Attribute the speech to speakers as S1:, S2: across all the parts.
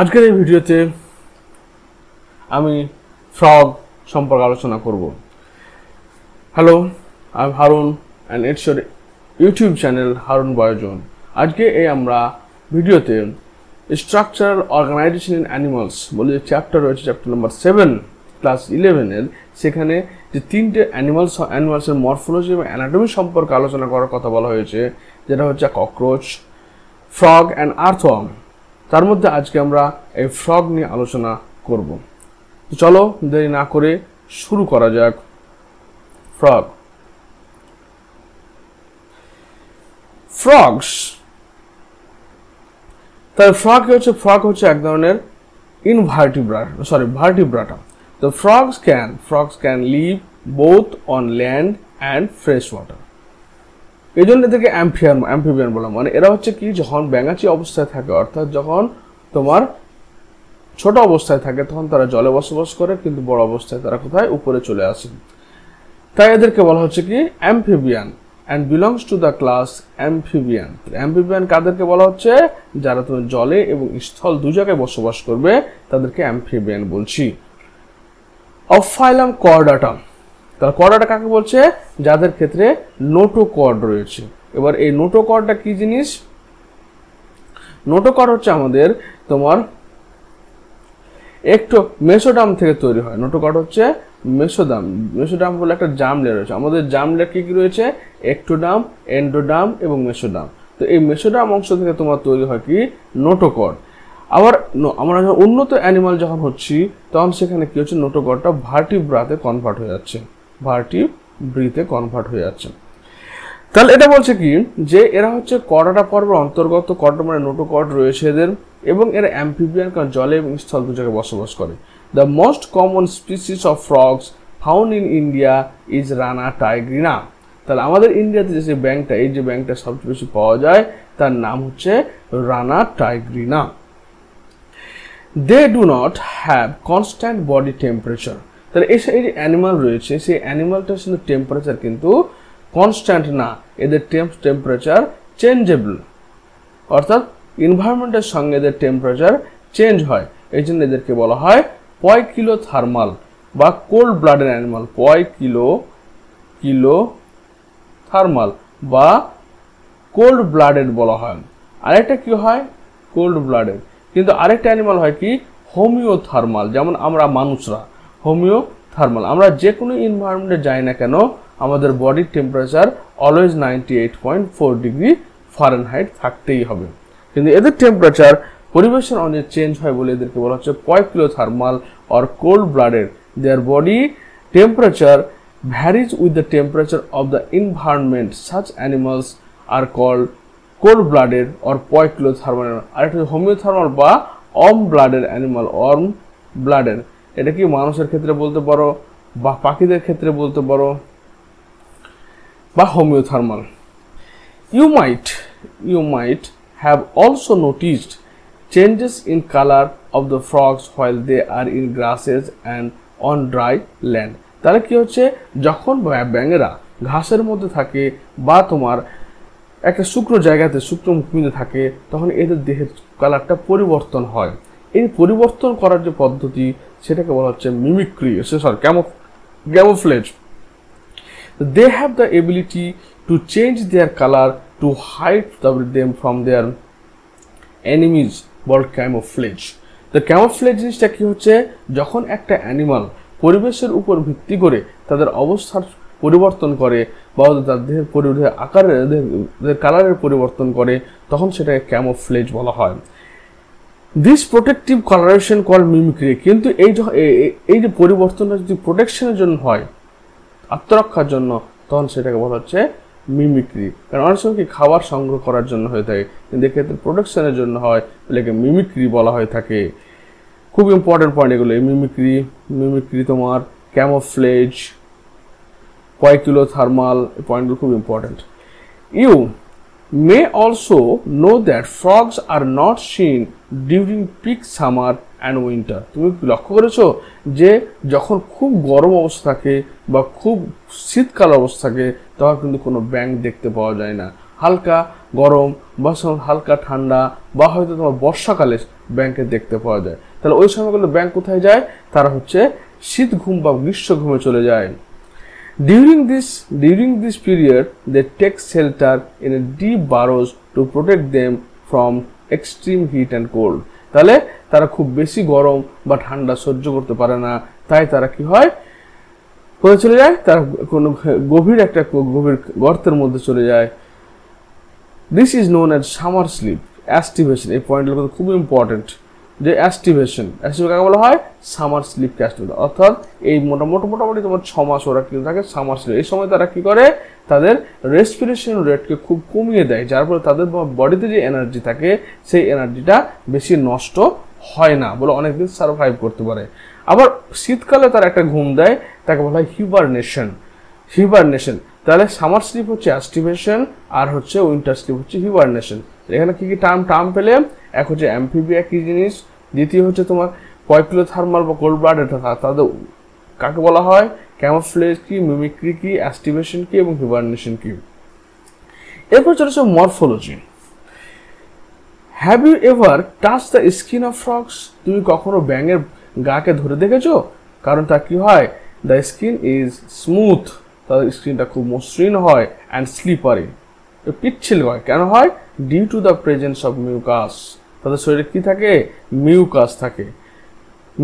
S1: আজকের এই ভিডিওতে আমি ফ্রগ সম্পর্কে আলোচনা করব। Hello, I am Harun and it's your YouTube channel Harun বয়োজন। আজকে আমরা ভিডিওতে স্ট্রাকচারাল অর্গানাইজেশন ইন অ্যানিমালস বলে যে চ্যাপ্টার রয়েছে, চ্যাপ্টার নাম্বার 7 ক্লাস 11-এর, সেখানে যে তিনটে অ্যানিমালসের মরফোলজি এবং অ্যানাটমি সম্পর্কে আলোচনা করার কথা বলা হয়েছে, যেটা হচ্ছে ককরোচ, ফ্রগ অ্যান্ড আর্থওয়ার্ম। তার মধ্যে আজকে আমরা এই ফ্রগ নিয়ে আলোচনা করব। তো চলো দেরি না করে শুরু করা যাক। ফ্রগস, তাই ফ্রগ হচ্ছে এক ধরনের ভার্টিব্রাটা। তো frogs can live both on land and fresh water. এই জন্য এদেরকে অ্যাম্ফিবিয়ান বলা, মানে এরা হচ্ছে কি, যখন ব্যাঙাচি অবস্থায় থাকে, অর্থাৎ যখন তোমার ছোট অবস্থায় থাকে তখন তারা জলে বসবাস করে, কিন্তু বড় অবস্থায় তারা কোথায়, উপরে চলে আসে। তাই এদেরকে বলা হচ্ছে কি amphibian and belongs to the class amphibian. Amphibian কাদেরকে বলা হচ্ছে? যারা তুমি জলে এবং স্থল দু জায়গায় বসবাস করবে তাদেরকে অ্যাম্ফিবিয়ান বলছি। অফ ফাইলাম কর্ডাটা, তাহলে কর্ডাটা কাকে বলছে? যাদের ক্ষেত্রে নোটোকর্ড রয়েছে। এবার এই নোটোকর্ডটা কি জিনিস? নোটোকর্ড হচ্ছে আমাদের তোমার একটু মেসোডাম থেকে তৈরি হয়। নোটোকর্ড হচ্ছে মেসোডাম বলে একটা জার্ম লেয়ার রয়েছে। আমাদের জার্ম লেয়ার কি রয়েছে? এক্টোডাম, এন্ডোডাম এবং মেসোডাম। তো এই মেসোডাম অংশ থেকে তোমার তৈরি হয় কি নোটোকর্ড। আবার আমরা যখন উন্নত অ্যানিমাল যখন হচ্ছি তখন সেখানে কি হচ্ছে, নোটোকর্ডটা ভার্টিব্রাতে কনভার্ট হয়ে যাচ্ছে। তাহলে এটা বলছে কি, যে এরা হচ্ছে কর্ডাটা পর্বের অন্তর্গত। কর্ড মানে নোটোকর্ড রয়েছে এদের, এবং এরা অ্যাম্ফিবিয়ান, কারণ জলে এবং স্থল দু জায়গায় বসবাস করে। The most common species of frogs found in India is Rana tigrina. তাহলে আমাদের ইন্ডিয়াতে যে ব্যাঙটা, এই যে ব্যাঙটা সবচেয়ে বেশি পাওয়া যায়, তার নাম হচ্ছে Rana tigrina. They do not have constant body temperature. তাহলে এই যে অ্যানিমাল রয়েছে, সেই অ্যানিমালটার কিন্তু টেম্পারেচার কিন্তু কনস্ট্যান্ট না, এদের টেম্পারেচার চেঞ্জেবল, অর্থাৎ এনভায়রনমেন্টের সঙ্গে এদের টেম্পারেচার চেঞ্জ হয়। এই জন্য এদেরকে বলা হয় পয়কিলোথার্মাল বা কোল্ড ব্লাডেড অ্যানিমাল। পয়কিলোথার্মাল বা কোল্ড ব্লাডেড বলা হয়। আরেকটা কি হয়? Cold blooded. কিন্তু আরেকটা অ্যানিমাল হয় কি হোমিওথার্মাল, যেমন আমরা মানুষরা হোমিওথার্মাল। আমরা যে কোনো এনভায়রনমেন্টে যাই না কেন, আমাদের বডির টেম্পারেচার অলওয়েজ 98.4 ডিগ্রি ফারেনহাইট থাকতেই হবে। কিন্তু এদের টেম্পারেচার পরিবেশের অনুযায়ী চেঞ্জ হয় বলে এদেরকে বলা হচ্ছে poikilothermal or cold blooded. Their body temperature varies with the temperature of the environment. Such animals are called cold blooded or poikilothermal. আর একটা হোমিওথার্মাল বা warm blooded animal. Warm blooded এটা কি মানুষের ক্ষেত্রে বলতে পারো, বা পাখিদের ক্ষেত্রে বলতে পারো, বা হোমিওথার্মাল। You might have also noticed changes in color of the frogs while they are in grasses and on dry land. তাহলে কি হচ্ছে, যখন ব্যাঙেরা ঘাসের মধ্যে থাকে বা তোমার একটা শুকনো জায়গাতে, শুকনো ভূমিতে থাকে, তখন এদের দেহের কালারটা পরিবর্তন হয়। এই পরিবর্তন করার যে পদ্ধতি, সেটাকে বলা হচ্ছে mimicry, camouflage. They have the ability to change their color to hide them from their enemies, called camouflage. The camouflage জিনিসটা কি হচ্ছে, যখন একটা অ্যানিমাল পরিবেশের উপর ভিত্তি করে তাদের অবস্থার পরিবর্তন করে বা তাদের আকারের কালারের পরিবর্তন করে, তখন সেটাকে ক্যামোফ্লেজ বলা হয়। This protective colouration called mimicry. কিন্তু এই যে পরিবর্তনটা যদি প্রোটেকশনের জন্য হয়, আত্মরক্ষার জন্য, তখন সেটাকে বলা হচ্ছে মিমিক্রি। কারণ অনেক সময় কি খাবার সংগ্রহ করার জন্য হয়ে থাকে, কিন্তু এক্ষেত্রে প্রোটেকশনের জন্য হয়, এটাকে মিমিক্রি বলা হয়ে থাকে। খুব ইম্পর্টেন্ট পয়েন্ট এগুলো, মিমিক্রি তোমার ক্যামোফ্লেজ, পয়কিলোথার্মাল, এই পয়েন্টগুলো খুব important. You may also know that frogs are not seen during peak summer and winter. তুমি লক্ষ্য করেছো যে যখন খুব গরম অবস্থা থাকে বা খুব শীতকাল অবস্থা থাকে, তখন কিন্তু কোনো ব্যাঙ দেখতে পাওয়া যায় না। হালকা গরম বা হালকা ঠান্ডা বা হয়তো তোমার বর্ষাকালে ব্যাংকে দেখতে পাওয়া যায়। তাহলে ওই সময়গুলো ব্যাংক কোথায় যায়? তারা হচ্ছে শীত ঘুম বা গ্রীষ্ম ঘুমে চলে যায়। During this period, they take shelter in a deep burrows to protect them from extreme heat and cold. তাহলে তারা খুব বেশি গরম বা ঠান্ডা সহ্য করতে পারে না, তাই তারা কি হয়, কোথায় চলে যায়? তারা কোনো গভীর গর্তের মধ্যে চলে যায়। This is known as summer sleep aestivation. এই পয়েন্টগুলো খুব ইম্পর্টেন্ট, যে অ্যাস্টিভেশন কাকে বলা হয়? সামার স্লিপকে অ্যাস্টিভেশন। অর্থাৎ এই মোটামুটি তোমার 6 মাস ওরা কিন্তু থাকে সামার স্লিপ। এই সময় তারা কি করে? তাদের রেসপিরেশন রেটকে খুব কমিয়ে দেয়, যার ফলে তাদের বডিতে যে এনার্জি থাকে সেই এনার্জিটা বেশি নষ্ট হয় না বলে অনেকদিন সার্ভাইভ করতে পারে। আবার শীতকালে তারা একটা ঘুম দেয়, তাকে বলা হয় হিবারনেশন। তাহলে সামার স্লিপ হচ্ছে অ্যাস্টিভেশন, আর হচ্ছে উইন্টার স্লিপ হচ্ছে হিবারনেশন। এখানে কি কি টার্ম পেলে? এক হচ্ছে অ্যাম্ফিবিয়া কি জিনিস, দ্বিতীয় হচ্ছে তোমার পয়ক্লোথার্মাল বা কোল্ড ব্লাডেড, তাদের কাকে বলা হয়? ক্যামোফ্লেজ কি, মিমিক্রি কি, অ্যাস্টিভেশন কি এবং হিবারনেশন কি। এরপর চলেছে morphology. Have you ever touch the skin of frogs? তুমি কখনো ব্যাঙের গাকে ধরে দেখেছো? কারণ তা কি হয়? দ্য স্কিন ইজ স্মুথ, তাদের স্কিনটা খুব মসৃণ হয়, অ্যান্ড স্লিপারি, পিচ্ছিল হয়। কেন হয়? Due to the presence of mucus. তাদের শরীরে কি থাকে? মিউকাস থাকে।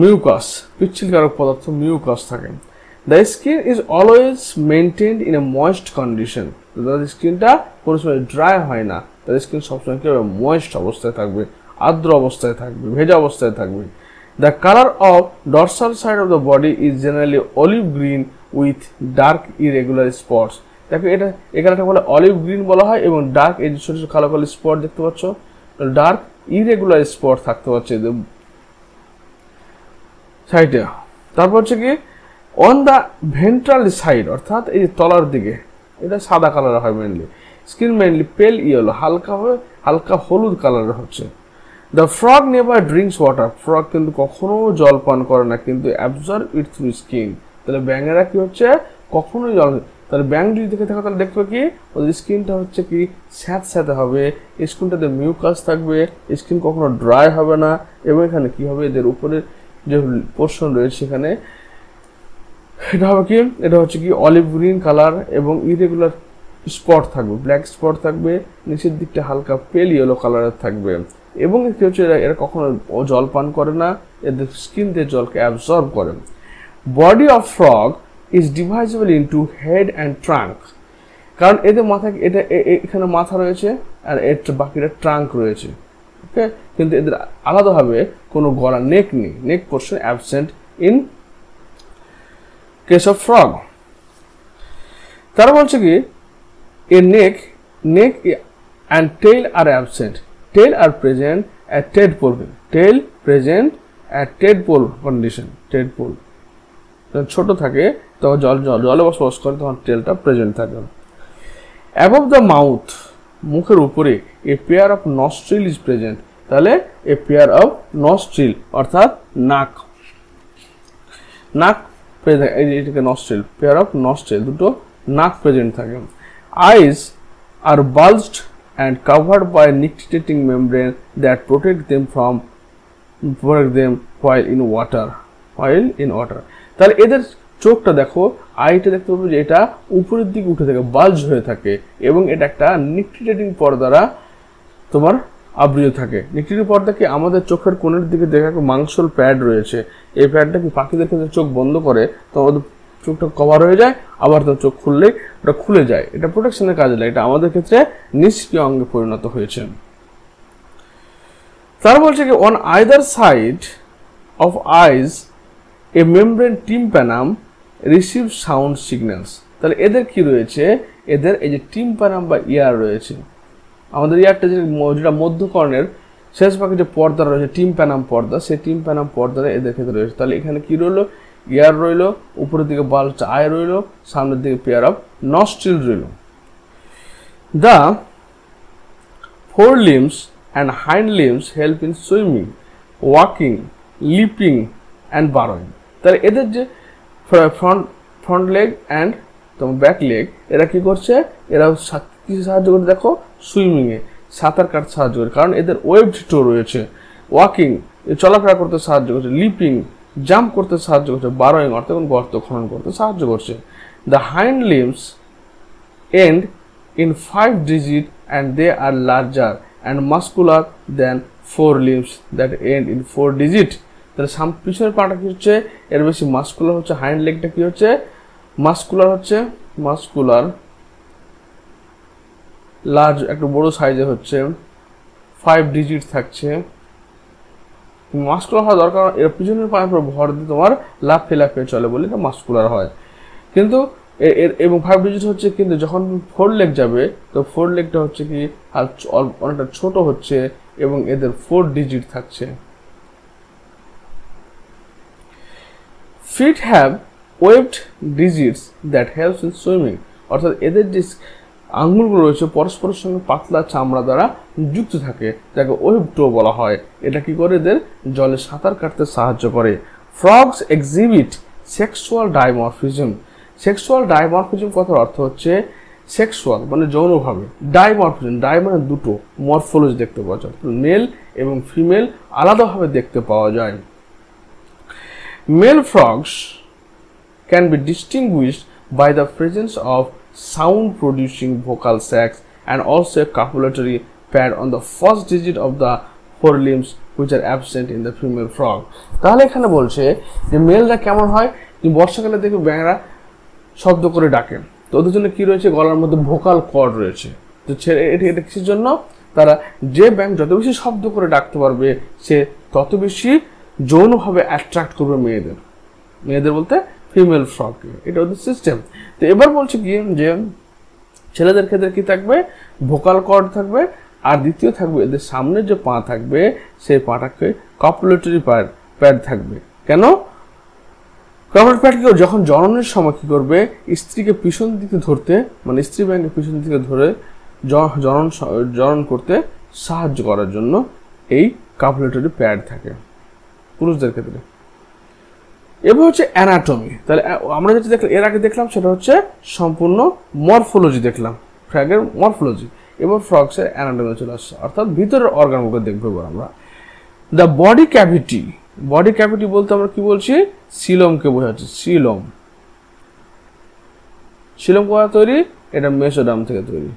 S1: মিউকাস পিচ্ছিলকারক পদার্থ, মিউকাস থাকে। The skin is always maintained in a moist condition. তাদের স্কিনটা কোনো সময় ড্রাই হয় না, তাদের স্কিন সবসময় কি হবে? ময়েস্ট অবস্থায় থাকবে, আর্দ্র অবস্থায় থাকবে, ভেজা অবস্থায় থাকবে। The colour of dorsal side of the body is generally olive green with dark irregular spots. দেখো এটা এখানে বলে অলিভ গ্রিন বলা হয়, এবং ডার্ক এই ছোট ছোট কালো কালো স্পট দেখতে পাচ্ছ, ডার্ক ইরেগুলার স্পট থাকতে পারছে সাইডে। তারপর হচ্ছে কি অন দ্য ভেন্ট্রাল সাইড, অর্থাৎ এই তলার দিকে এটা সাদা কালার হয় মেনলি। স্কিন মেনলি পেল ইয়েলো, হালকা হলুদ কালারের হচ্ছে। The frog never drinks water. Frog কিন্তু কখনো জল পান করে না, কিন্তু অ্যাবজর্ব ইট থ্রু স্কিন। তাহলে ব্যাঙেরা কি হচ্ছে? কখনোই জল। তাহলে ব্যাঙ যদি দেখে থাকো তাহলে দেখবে কি ওদের স্কিনটা হচ্ছে কি স্যাঁতে হবে, স্কিনটাতে মিউকাস থাকবে, স্কিন কখনো ড্রাই হবে না, এবং এখানে কি হবে? এদের উপরে যে পোর্শন রয়েছে সেখানে এটা হবে কি? এটা হচ্ছে কি অলিভ গ্রিন কালার, এবং ইরেগুলার স্পট থাকবে, ব্ল্যাক স্পট থাকবে, নিচের দিকটা হালকা পেল ইয়েলো কালারের থাকবে। এবং কি হচ্ছে? এরা কখনো জল পান করে না, এদের স্কিন দিয়ে জলকে অ্যাবজর্ব করে। Body of frog is divisible into head and trunk. কারণ এদের মাথায় এটা এখানে মাথা রয়েছে, আর এর বাকিটা ট্রাঙ্ক রয়েছে, ওকে। কিন্তু এদের আলাদাভাবে কোনো গলা, নেক নেই, neck portion absent in case of frog. তারা বলছে কি a neck and tail are absent. Tail are present at tadpole. Tail present at tadpole condition. Tadpole যখন ছোট থাকে তখন জলে বসবাস করে, তখন টেলটা প্রেজেন্ট থাকে। অ্যাবভ দ্য মাউথ, মুখের উপরে a pair of nostril is present. তাহলে এ পেয়ার অফ নস্ট্রিল অর্থাৎ নাক প্রেজেন্ট, এইটাকে নস্ট্রিল, পেয়ার অফ নস্ট্রিল, দুটো নাক প্রেজেন্ট থাকে। আইজ আর বাল্জড and covered by nictitating membrane that protect them while in water. তাহলে এদের চোখটা দেখো, আইটা দেখতে পাবে যে এটা উপরের দিকে উঠে থাকে, বাল্জ হয়ে থাকে, এবং এটা একটা নিকটিটেটিং পর্দারা তোমার আবৃত থাকে। নিকটিটেটিং পর্দা কি? আমাদের চোখের কোণের দিকে দেখা মাংসল প্যাড রয়েছে, এই প্যাডটা কি পাখিদের ক্ষেত্রে চোখ বন্ধ করে তো আমাদের চোখটা কভার হয়ে যায়, আবার তো চোখ খুললে ওটা খুলে যায়, এটা প্রোটেকশনের কাজে লাগে। এটা আমাদের ক্ষেত্রে নিষ্ক্রিয় অঙ্গে পরিণত হয়েছে। তারা বলছে কি on either side of eyes a membrane tympanum receive sound signals. তাহলে এদের কি রয়েছে? এদের এই যে টিম্প্যানাম বা ইয়ার রয়েছে, আমাদের ইয়ারটা যেটা মধ্যকর্ণের শেষ ভাগে যে পর্দা রয়েছে টিম্প্যানাম পর্দা, সেই টিম্প্যানাম পর্দাটা এদের ক্ষেত্রে রয়েছে। তাহলে এখানে কি রইলো? ইয়ার রইল, উপরের দিকে বাল্জ আই রইল, সামনের দিকে পেয়ার অফ নস্ট্রিল রইল। The fore limbs and hind limbs help in swimming, walking, leaping and burrowing. তাহলে এদের যে ফ্রন্ট লেগ অ্যান্ড তোমার ব্যাক লেগ, এরা কি করছে? এরা কি সাহায্য করে দেখো, সুইমিংয়ে, সাঁতার কাটতে সাহায্য করে, কারণ এদের ওয়েভড টো রয়েছে। ওয়াকিং, চলাফেরা করতে সাহায্য করছে। লিপিং, জাম্প করতে সাহায্য করছে। বারোয়িং অর্থাৎ গর্ত খনন করতে সাহায্য করছে। The hind limbs end in 5 digits and they are larger and muscular than 4 limbs that end in 4 digits. তাহলে পিছনের পাটা কি হচ্ছে, এর বেশি মাস্কুলার হচ্ছে। হাইন্ড লেগটা কি হচ্ছে, মাস্কুলার হচ্ছে, মাস্কুলার, লার্জ একটু বড় সাইজে হচ্ছে, 5 digits থাকছে। মাস্কুলার হওয়া দরকার, এর পিছনের পায়ের উপর ভর দিয়ে তোমার লাফে লাফে চলে বলে এটা মাস্কুলার হয়। কিন্তু এবং 5 digit হচ্ছে, কিন্তু যখন 4 লেগ যাবে তো 4 লেগটা হচ্ছে কি অনেকটা ছোট হচ্ছে এবং এদের 4 digit থাকছে। Feet have webbed digits that helps in swimming, অর্থাৎ এদের যে আঙ্গুলগুলো রয়েছে পরস্পরের সঙ্গে পাতলা চামড়া দ্বারা যুক্ত থাকে, যাকে ওয়েব টো বলা হয়। এটা কি করে, এদের জলে সাঁতার কাটতে সাহায্য করে। Frogs exhibit sexual dimorphism. Sexual dimorphism কথার অর্থ হচ্ছে সেক্সুয়াল মানে যৌনভাবে, ডাইমরফিজম, ডাই মানে দুটো, মরফোলজি দেখতে পাওয়া যায়, মেল এবং ফিমেল আলাদাভাবে দেখতে পাওয়া যায়। Male frogs can be distinguished by the presence of sound-producing vocal sacs and also a copulatory pad on the first digit of the forelimbs which are absent in the female frog. তাহলে এখানে বলছে যে মেলরা কেমন হয়, বর্ষাকালে দেখবে ব্যাঙরা শব্দ করে ডাকে, তো ওদের জন্য কি রয়েছে, গলার মধ্যে ভোকাল কর্ড রয়েছে। তো এটা কিসের জন্য, তারা যে ব্যাঙ যত বেশি শব্দ করে ডাকতে পারবে সে তত বেশি যৌনভাবে অ্যাট্রাক্ট করবে মেয়েদের বলতে ফিমেল ফ্রগকে, এটা ওদের সিস্টেম। তো এবার বলছে কি যে ছেলেদের ক্ষেত্রে কি থাকবে, ভোকাল কর্ড থাকবে, আর দ্বিতীয় থাকবে এদের সামনের যে পা থাকবে সেই পাটাকে কপুলেটরি প্যাড থাকবে। কেন কপুলেটরি প্যাড কি, যখন জননের সময় কি করবে, স্ত্রীকে পিছন দিকে ধরতে, মানে স্ত্রী ব্যাংকে পিছন দিকে ধরে জনন করতে সাহায্য করার জন্য এই কপুলেটরি প্যাড থাকে পুরুষদের ক্ষেত্রে। এবার হচ্ছে অ্যানাটমি। তাহলে আমরা যেটা দেখলাম এর আগে দেখলাম সেটা হচ্ছে সম্পূর্ণ মরফোলজি দেখলাম, ফ্রগের মরফোলজি। এবার ফ্রগসের অ্যানাটমি চলে আসছে, অর্থাৎ ভিতরের অর্গানগুলো দেখবো এবার আমরা। The body cavity, body cavity বলতে আমরা কি বলছি, সিলমকে বোঝাচ্ছি। সিলম কোথা তৈরি, এটা মেসোডার্ম থেকে তৈরি।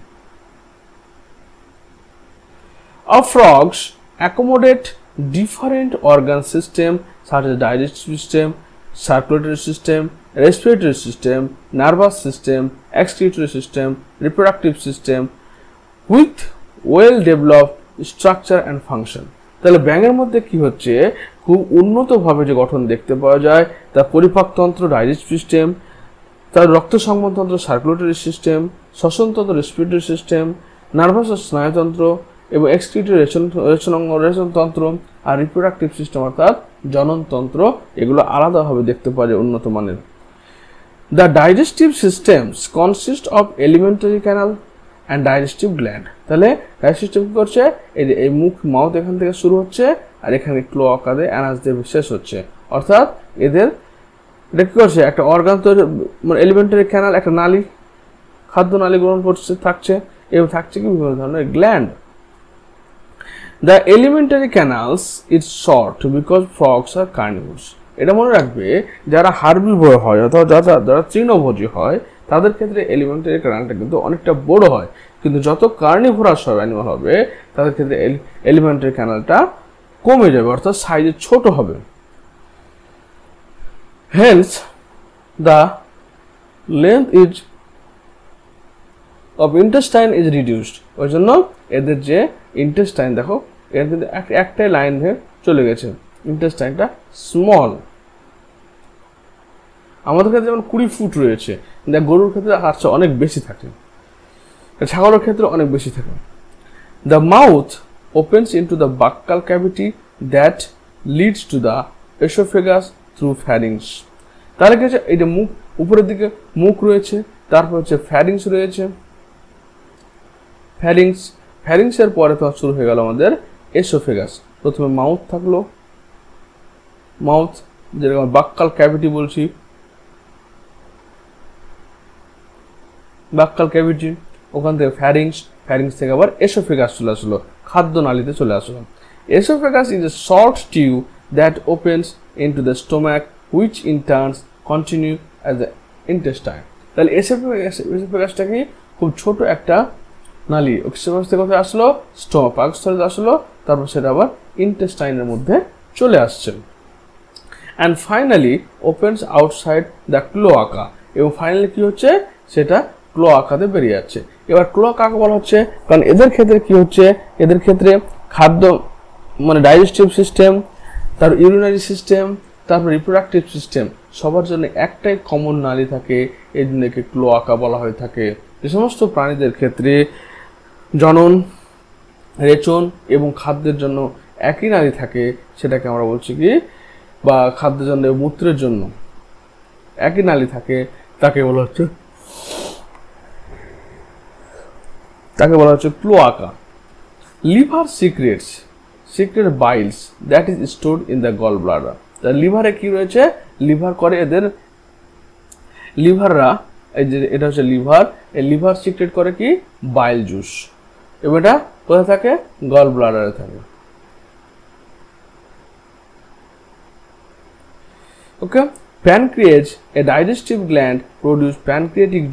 S1: Of frogs accommodate different organ system such as digestive system, circulatory system, respiratory system, nervous system, excretory system, reproductive system with well developed structure and function. তাহলে ব্যাঙের মধ্যে কি হচ্ছে, খুব উন্নতভাবে যে গঠন দেখতে পাওয়া যায়, তার পরিপাকতন্ত্র ডাইজেস্টিভ সিস্টেম, তার রক্ত সংবহনতন্ত্র সার্কুলেটরি সিস্টেম, শ্বসনতন্ত্র রেসপিরেটরি সিস্টেম, নার্ভাস স্নায়ুতন্ত্র এবং এক্সক্রিটরি রেচনতন্ত্র আর রিপ্রোডাক্টিভ সিস্টেম অর্থাৎ জননতন্ত্র, এগুলো আলাদাভাবে দেখতে পাওয়া যায় উন্নত মানের। The digestive systems consist of alimentary canal and digestive gland. তাহলে ডাইজেস্টিভ সিস্টেম কি করছে, এই মুখ মাউথ এখান থেকে শুরু হচ্ছে আর এখানে ক্লোয়াকা দিয়ে অ্যানাস দিয়ে শেষ হচ্ছে, অর্থাৎ এদের এটা কি করছে, একটা অর্গান তৈরি, মানে এলিমেন্টারি ক্যানাল, একটা নালী, খাদ্য নালী গ্রহণ করছে থাকছে, এবং থাকছে কি বিভিন্ন ধরনের gland. The alimentary canals is short because frogs are carnivores. এটা মনে রাখবে, যারা হার্বিভোর হয় অথবা যারা তৃণভোজী হয় তাদের ক্ষেত্রে এলিমেন্টারি ক্যানালটা কিন্তু অনেকটা বড় হয়, কিন্তু যত কার্নিভোরাস হবে অ্যানিমাল হবে তাদের ক্ষেত্রে এলিমেন্টারি ক্যানালটা কমে যাবে, অর্থাৎ সাইজে ছোট হবে। Hence the length of intestine is reduced. ওই জন্য এদের যে ইন্টেস্টাইন দেখো এর কিন্তু একটাই লাইন ধরে চলে গেছে, ইন্টেস্টাইনটা স্মল। আমাদের ক্ষেত্রে যেমন 20 ফুট রয়েছে, গরুর ক্ষেত্রে আচ্ছা অনেক বেশি থাকে, ছাগলের ক্ষেত্রে অনেক বেশি থাকে। The mouth opens into the buccal cavity that leads to the oesophagus through pharynx. তাহলে কি হচ্ছে, এই যে মুখ উপরের দিকে মুখ রয়েছে, তারপর হচ্ছে ফ্যারিংস রয়েছে, ফ্যারিংসের পরে তো শুরু হয়ে গেল আমাদের এসোফেগাস। প্রথমে মাউথ থাকলো, মাউথ যেরকম বাক্কাল ক্যাভিটি বলছি, বাক্কাল ক্যাভিটি, ওখান থেকে ফ্যারিংস থেকে আবার এসোফেগাস চলে আসলো, খাদ্যনালীতে চলে আসলো। Oesophagus is a short tube that opens into the stomach which in turns continue as the intestine. তাহলে এসোফেগাসটা কি খুব ছোট একটা নালী, এসোফেগাস থেকে কোথায় আসলো, স্টোমাক পাকস্থলীতে আসলো, তারপর সেটা আবার ইন্টেস্টাইনের মধ্যে চলে আসছে। And finally opens outside the cloaca, এবং ফাইনালি কি হচ্ছে, সেটা ক্লোয়াকাতে বেরিয়ে যাচ্ছে। এবার ক্লোয়াকা বলা হচ্ছে কারণ এদের ক্ষেত্রে কি হচ্ছে, এদের ক্ষেত্রে খাদ্য মানে ডাইজেস্টিভ সিস্টেম, তারপর ইউরিনারি সিস্টেম, তারপর রিপ্রোডাক্টিভ সিস্টেম সবার জন্য একটাই কমন নালী থাকে, এই জন্য একে ক্লোয়াকা বলা হয়ে থাকে। যে সমস্ত প্রাণীদের ক্ষেত্রে জনন, রেচন এবং খাদ্যের জন্য একই নালী থাকে, সেটাকে আমরা বলছি কি, বা খাদ্যের জন্য মূত্রের জন্য একই নালী থাকে, তাকে বলা হচ্ছে cloaca. Liver secrete biles that is stored in the gall bladder. লিভারে কি রয়েছে, লিভার করে এদের লিভাররা, এই যে এটা হচ্ছে লিভার, এই লিভার সিক্রেট করে কি, বাইল জুস, এবং এটা কোথায় থাকে, গল ব্লাডারে থাকে। Okay, pancreas a digestive gland produce pancreatic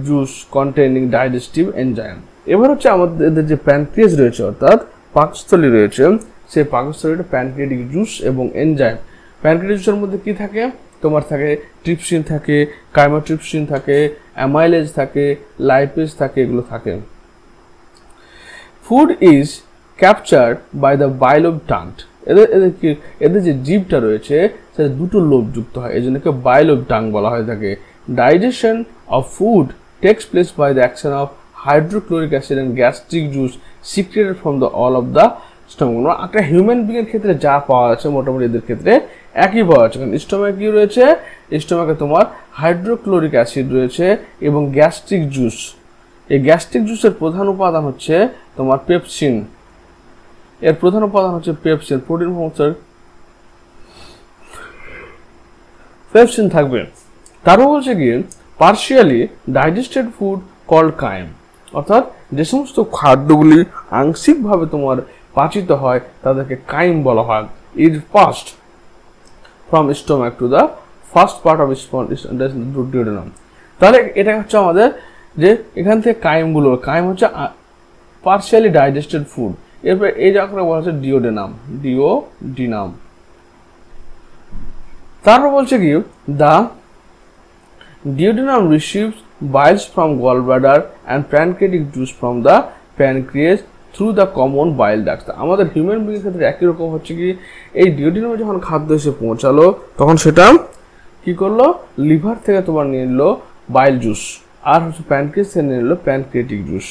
S1: juice containing digestive enzyme. এবার হচ্ছে আমাদের যে প্যানক্রিয়াস রয়েছে অর্থাৎ পাকস্থলী রয়েছে, সেই পাকস্থলীটা প্যানক্রিয়াটিক জুস এবং এনজাইম। প্যানক্রিয়াটিক জুসের মধ্যে কি থাকে, তোমার থাকে ট্রিপসিন থাকে, কাইমোট্রিপসিন থাকে, অ্যামাইলেজ থাকে, লাইপেজ থাকে, এগুলো থাকে। Food is captured by the bile of tongue. এদের যে জিভটা রয়েছে সেটা দুটো লোভ যুক্ত হয়, এই জন্য বাইল অফ টাং বলা হয়ে থাকে। Digestion of food takes place by the action of hydrochloric acid and gastric juice secreted from the wall of the stomach. একটা হিউম্যান বিংয়ের ক্ষেত্রে যা পাওয়া যাচ্ছে মোটামুটি এদের ক্ষেত্রে একই পাওয়া যাচ্ছে, কারণ স্টোমাকে কি রয়েছে, স্টোমাকে তোমার হাইড্রোক্লোরিক অ্যাসিড রয়েছে এবং গ্যাস্ট্রিক জুস। এই গ্যাস্ট্রিক জুসের প্রধান উপাদান হচ্ছে তোমার পেপসিন, এর প্রধান উপাদান হচ্ছে পেপসিন, প্রোটিন ফর্মসের পেপসিন থাকবে। তারও বলছে কি, partially digested food called chyme, অর্থাৎ যে সমস্ত খাদ্যগুলি আংশিকভাবে তোমার পাচিত হয় তাদেরকে কাইম বলা হয়। It passed from stomach to the first part of duodenum. তাহলে এটা হচ্ছে আমাদের যে এখান থেকে কাইম হচ্ছে পার্শিয়ালি ডাইজেস্টেড ফুড। এরপর এই জায়গাটা বলা হচ্ছে ডিওডিনাম। তারপর বলছে কি, the duodenum receives biles from gall bladder and pancreatic juice from the pancreas through the common bile ducts. আমাদের হিউম্যান বিংয়ের ক্ষেত্রে একই রকম হচ্ছে কি, এই ডিওডিনামে যখন খাদ্য এসে পৌঁছালো তখন সেটা কি করলো, লিভার থেকে তোমার নিয়ে নিল বাইল জুস, আর হচ্ছে প্যানক্রিয়াস থেকে নিয়ে নিল প্যানক্রিয়াটিক জুস।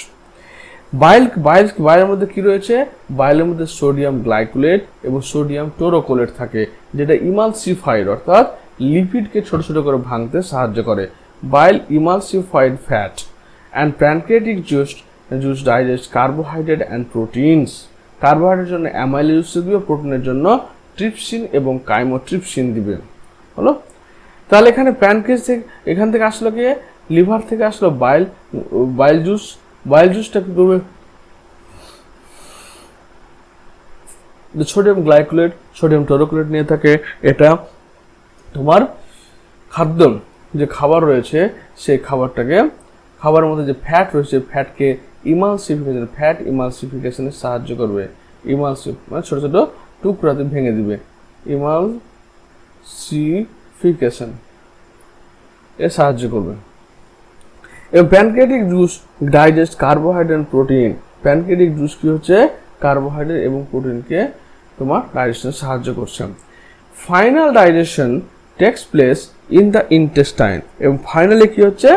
S1: বাইলের মধ্যে কি রয়েছে, বাইলের মধ্যে সোডিয়াম গ্লাইকোলেট এবং সোডিয়াম টোরোকোলেট থাকে, যেটা ইমালসিফাইড অর্থাৎ লিপিডকে ছোট ছোট করে ভাঙতে সাহায্য করে। Bile emulsified fat and pancreatic juice digest carbohydrate and proteins. কার্বোহাইড্রেটের জন্য অ্যামাইলেজ দিবে, প্রোটিনের জন্য ট্রিপসিন এবং কাইমোট্রিপসিন দিবে। হলো, তাহলে এখানে প্যানক্রিয়াস থেকে এখান থেকে আসলো কি, লিভার থেকে আসলো বাইল জুস। বাইল জুসটা কি করবে, সোডিয়াম গ্লাইকোলেট, সোডিয়াম টোরোকোলেট নিয়ে থাকে। এটা তোমার খাদ্য যে খাবার রয়েছে সেই খাবারের মধ্যে যে ফ্যাট রয়েছে ফ্যাট ইমালসিফিকেশনে সাহায্য করবে। মানে ছোট ছোট টুকরাতে ভেঙে দিবে, ইমালসিফিকেশন এ সাহায্য করবে। এবং pancreatic juice digest carbohydrate and protein. Pancreatic juice কি হচ্ছে, কার্বোহাইড্রেট এবং প্রোটিনকে তোমার ডাইজেশনে সাহায্য করছে। Final digestion takes place in the intestine, এবং ফাইনালি কি হচ্ছে,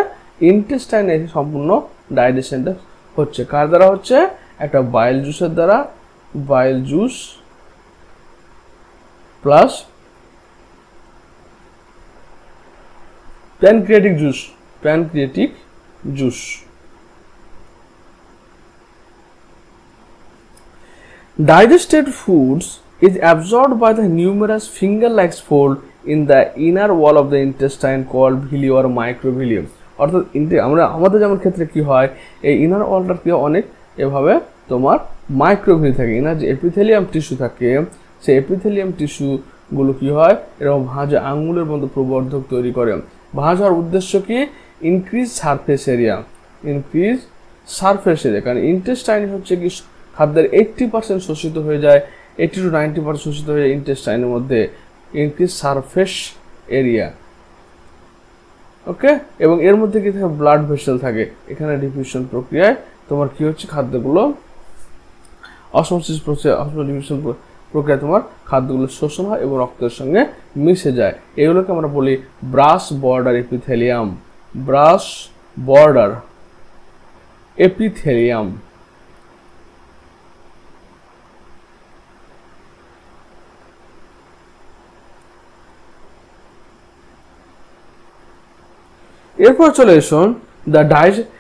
S1: ইন্টেস্টাইনে সম্পূর্ণ ডাইজেশনটা হচ্ছে। কার দ্বারা হচ্ছে, একটা বাইল জুসের দ্বারা, bile juice plus pancreatic juice. Digested foods is absorbed by the numerous finger-like folds in the inner wall of the intestine called villi or microvilli. অর্থাৎ আমরা আমাদের যেমন ক্ষেত্রে কি হয়, এই ইনার ওয়ালটার কি অনেক এভাবে তোমার মাইক্রোভিল থাকে, ইনার যে এপিথেলিয়াম টিস্যু থাকে সেই এপিথেলিয়াম টিস্যুগুলো কি হয় এরকম ভাঁজে আঙুলের মতো প্রবর্ধক তৈরি করে। ভাঁজ হওয়ার উদ্দেশ্য কি, ইনক্রিজ সারফেস এরিয়া, কারণ ইন্টেস্টাইন হচ্ছে কি খাদ্যের 80% শোষিত হয়ে যায়, 80 to 90% শোষিত হয়ে যায় ইন্টেস্টাইনের মধ্যে, ইনক্রিজ সারফেস এরিয়া। ওকে, এবং এর মধ্যে কি থাকে, ব্লাড ভেসেল থাকে, এখানে ডিফিউশন প্রক্রিয়ায় তোমার কি হচ্ছে খাদ্যগুলো অসমোসিস ডিফিউশন প্রক্রিয়ায় তোমার খাদ্যগুলো শোষণ হয় এবং রক্তের সঙ্গে মিশে যায়। এগুলোকে আমরা বলি brush border epithelium, brush border epithelium. এরপর চলে এসুন দ্য ডাইজেস্ট।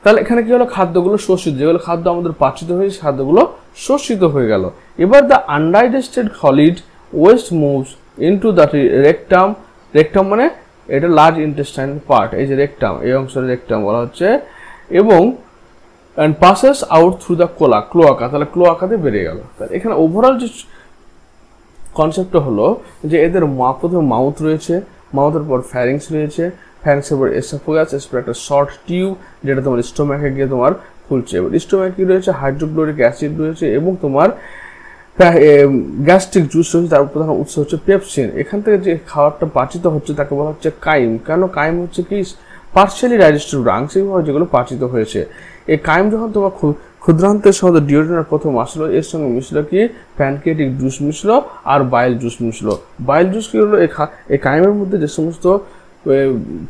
S1: তাহলে এখানে কি হলো, খাদ্যগুলো শোষিত, যেগুলো খাদ্য আমাদের পাচিত হয়েছে খাদ্যগুলো শোষিত হয়ে গেল। এবার the undigested solid waste moves into the rectum, rectum মানে এটা লার্জ ইন্টেস্টাইন পার্ট, এই যে রেকটাম, এই অংশের রেকটাম বলা হচ্ছে, এবং and passes out through the cloaca, তাহলে ক্লোয়াকাতে বেরিয়ে গেল। তাহলে এখানে ওভারঅল যে কনসেপ্টটা হলো যে এদের প্রথমে মাউথ রয়েছে, মাউথের পর ফ্যারিংস রয়েছে, ফ্যারিংসের পর এসোফেগাস, এরপর একটা শর্ট টিউব যেটা তোমার স্টোম্যাকে গিয়ে তোমার খুলছে, এবার স্টোম্যাকে কি রয়েছে, হাইড্রোক্লোরিক অ্যাসিড রয়েছে এবং তোমার গ্যাস্ট্রিক জুস রয়েছে, তার প্রধান উৎস হচ্ছে পেপসিন। এখান থেকে যে খাবারটা পাচিত হচ্ছে তাকে বলা হচ্ছে কাইম। কেন কাইম হচ্ছে কি, পার্শিয়ালি ডাইজেস্টেড, আংশিকভাবে যেগুলো পাচিত হয়েছে। এই কাইম যখন তোমার ক্ষুদ্রান্তের সঙ্গে ডিওড্রেনার প্রথম আসলো, এর সঙ্গে মিশলো কি প্যানক্রিয়াটিক জুস মিশলো আর বাইল জুস মিশলো। বাইল জুস কি হলো, এই কাইমের মধ্যে যে সমস্ত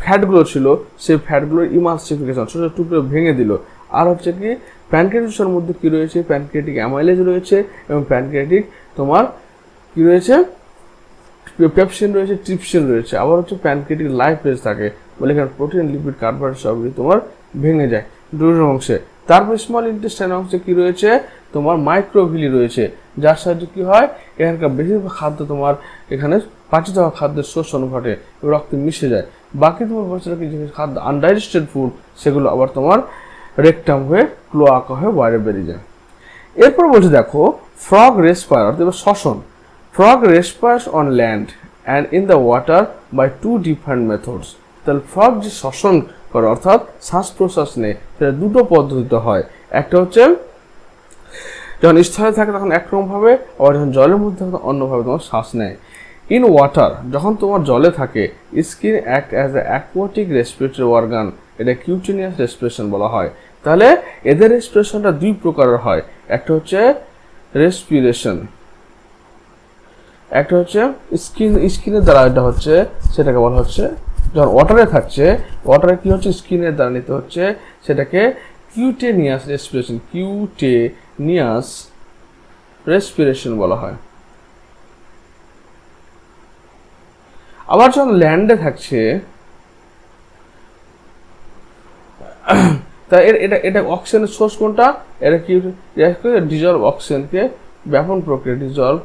S1: ফ্যাটগুলো ছিল সেই ফ্যাটগুলোর ইমালসিফিকেশন, ছোটো ছোটো টুকরো ভেঙে দিল। আর হচ্ছে কি প্যানক্রিয়াটিক জুসের মধ্যে কি রয়েছে, প্যানক্রিয়াটিক অ্যামাইলেজ রয়েছে এবং প্যানক্রিয়াটিক তোমার কি রয়েছে, পেপসিন রয়েছে, ট্রিপসিন রয়েছে, আবার হচ্ছে প্যানক্রিয়াটিক লাইপেজ থাকে, বলে এখানে প্রোটিন, লিপিড, কার্বোহাইড্রেট সবই তোমার ভেঙে যায় ডুওডেনাম অংশে। তারপর স্মল ইন্টেস্টাইন অংশে কি রয়েছে, তোমার মাইক্রোভিলি রয়েছে, যার সাহায্যে কি হয় এখানকার বেশিরভাগ খাদ্য তোমার এখানে পাচিত হওয়া খাদ্যের শোষণ ঘটে এবং রক্তে মিশে যায়। বাকি তোমার বছর কি যে খাদ্য আনডাইজেস্টেড ফুড সেগুলো আবার তোমার রেকটাম হয়ে ক্লোয়াকা হয়ে বাইরে বেরিয়ে যায়। এরপর বলছে দেখো ফ্রগ রেসপায়ার, অর্থাৎ শ্বসন। Frog respires on land and in the water by two different methods. তাহলে ফ্রগ যে শ্বসন করে অর্থাৎ শ্বাস প্রশ্বাস নেয় সেটা দুটো পদ্ধতিতে হয়। একটা হচ্ছে যখন স্থলে থাকে তখন একরকমভাবে, আবার যখন জলের মধ্যে থাকে অন্যভাবে তোমার শ্বাস নেয়। ইন ওয়াটার, যখন তোমার জলে থাকে, skin act as a aquatic respiratory organ, এটা কিউটেনিয়াস রেসপিরেশন বলা হয়। তাহলে এদের রেসপিরেশনটা দুই প্রকারের হয়, একটা হচ্ছে রেসপিরেশন, একটা হচ্ছে স্কিনের দ্বারা এটা হচ্ছে, সেটাকে বলা হচ্ছে যখন ওয়াটারে থাকছে, ওয়াটারে কি হচ্ছে স্কিনের দ্বারা নিতে হচ্ছে, সেটাকে কিউটেনিয়াস রেসপিরেশন, কিউটেনিয়াস রেসপিরেশন বলা হয়। আবার যখন ল্যান্ডে থাকছে, তা এটা অক্সিজেনের সোর্স কোনটা, এটা কি ডিজলভ অক্সিজেনকে ব্যাপন প্রক্রিয়া, ডিজলভ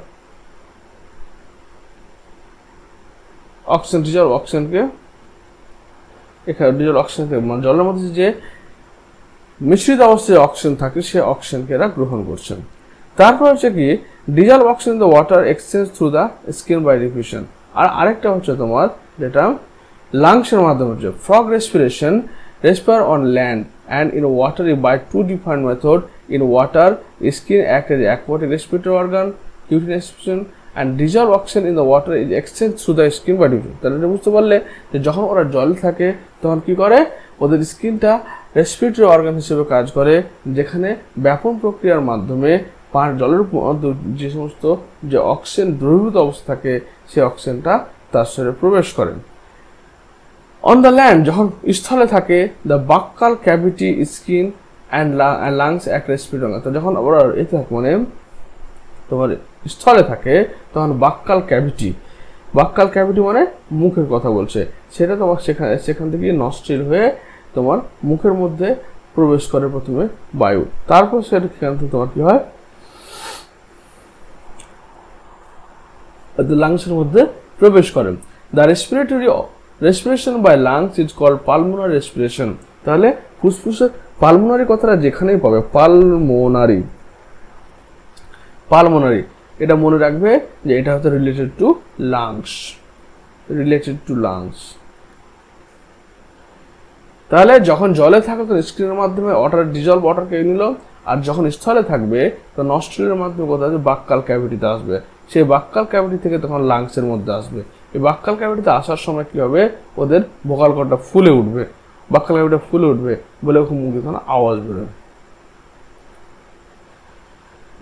S1: অক্সিজেনকে এখানে ডিজলভ অক্সিজেনকে জলের মধ্যে যে মিশ্রিত অবস্থায় অক্সিজেন থাকে সে অক্সিজেনকে এরা গ্রহণ করছেন। তারপর হচ্ছে কি dissolve oxygen the water exchange through the skin by diffusion. আর আরেকটা হচ্ছে তোমার যেটা লাংসের মাধ্যমে হচ্ছে frog respiration, respire on land and in water by two different method. In water skin act as aquatic respiratory organ, cutaneous respiration, and dissolve oxygen in the water is exchange through the skin by diffusion. তাহলে এটা বুঝতে পারলে যে যখন ওরা জল থাকে তখন কি করে, ওদের স্কিনটা রেসপিরেটরি অর্গান হিসেবে কাজ করে, যেখানে ব্যাপন প্রক্রিয়ার মাধ্যমে জলের যে সমস্ত যে অক্সিজেন দ্রবীভূত অবস্থা থাকে সেই অক্সিজেনটা তার শরীরে প্রবেশ করে। অন দ্য ল্যান্ড, যখন স্থলে থাকে, the buccal cavity, skin and lungs act respiratory organ. তো যখন ওরা এতে থাকে মানে তোমার স্থলে থাকে তখন বাক্কাল ক্যাভিটি মানে মুখের কথা বলছে, সেটা তোমার সেখান থেকে নস্ট্রিল হয়ে তোমার মুখের মধ্যে প্রবেশ করে প্রথমে বায়ু, তারপর সেখান থেকে তোমার কি হয় লাংসের মধ্যে প্রবেশ করে। The respiration by lungs is called pulmonary respiration. তাহলে ফুসফুসের পালমোনারি কথাটা যেখানেই পাবে, পালমোনারি, পালমোনারি, এটা মনে রাখবে যে এটা হচ্ছে related to lungs, related to lungs. তাহলে যখন জলে থাকবে তো স্ক্রিনের মাধ্যমে ওয়াটার, ডিজলভ ওয়াটারকে নিল, আর যখন স্থলে থাকবে তো নস্ট্রিলের মাধ্যমে কোথায় আসবে, বাক্কাল ক্যাভিটিতে আসবে, সেই বাক্কাল ক্যাভিটি থেকে তখন লাংসের মধ্যে আসবে। এই বাক্কাল ক্যাভিটিতে আসার সময় কি হবে, ওদের ভোকাল কর্ডটা ফুলে উঠবে, বাক্কাল ক্যাভিটিটা ফুলে উঠবে বলে খুব মুখে তখন আওয়াজ বেরোবে।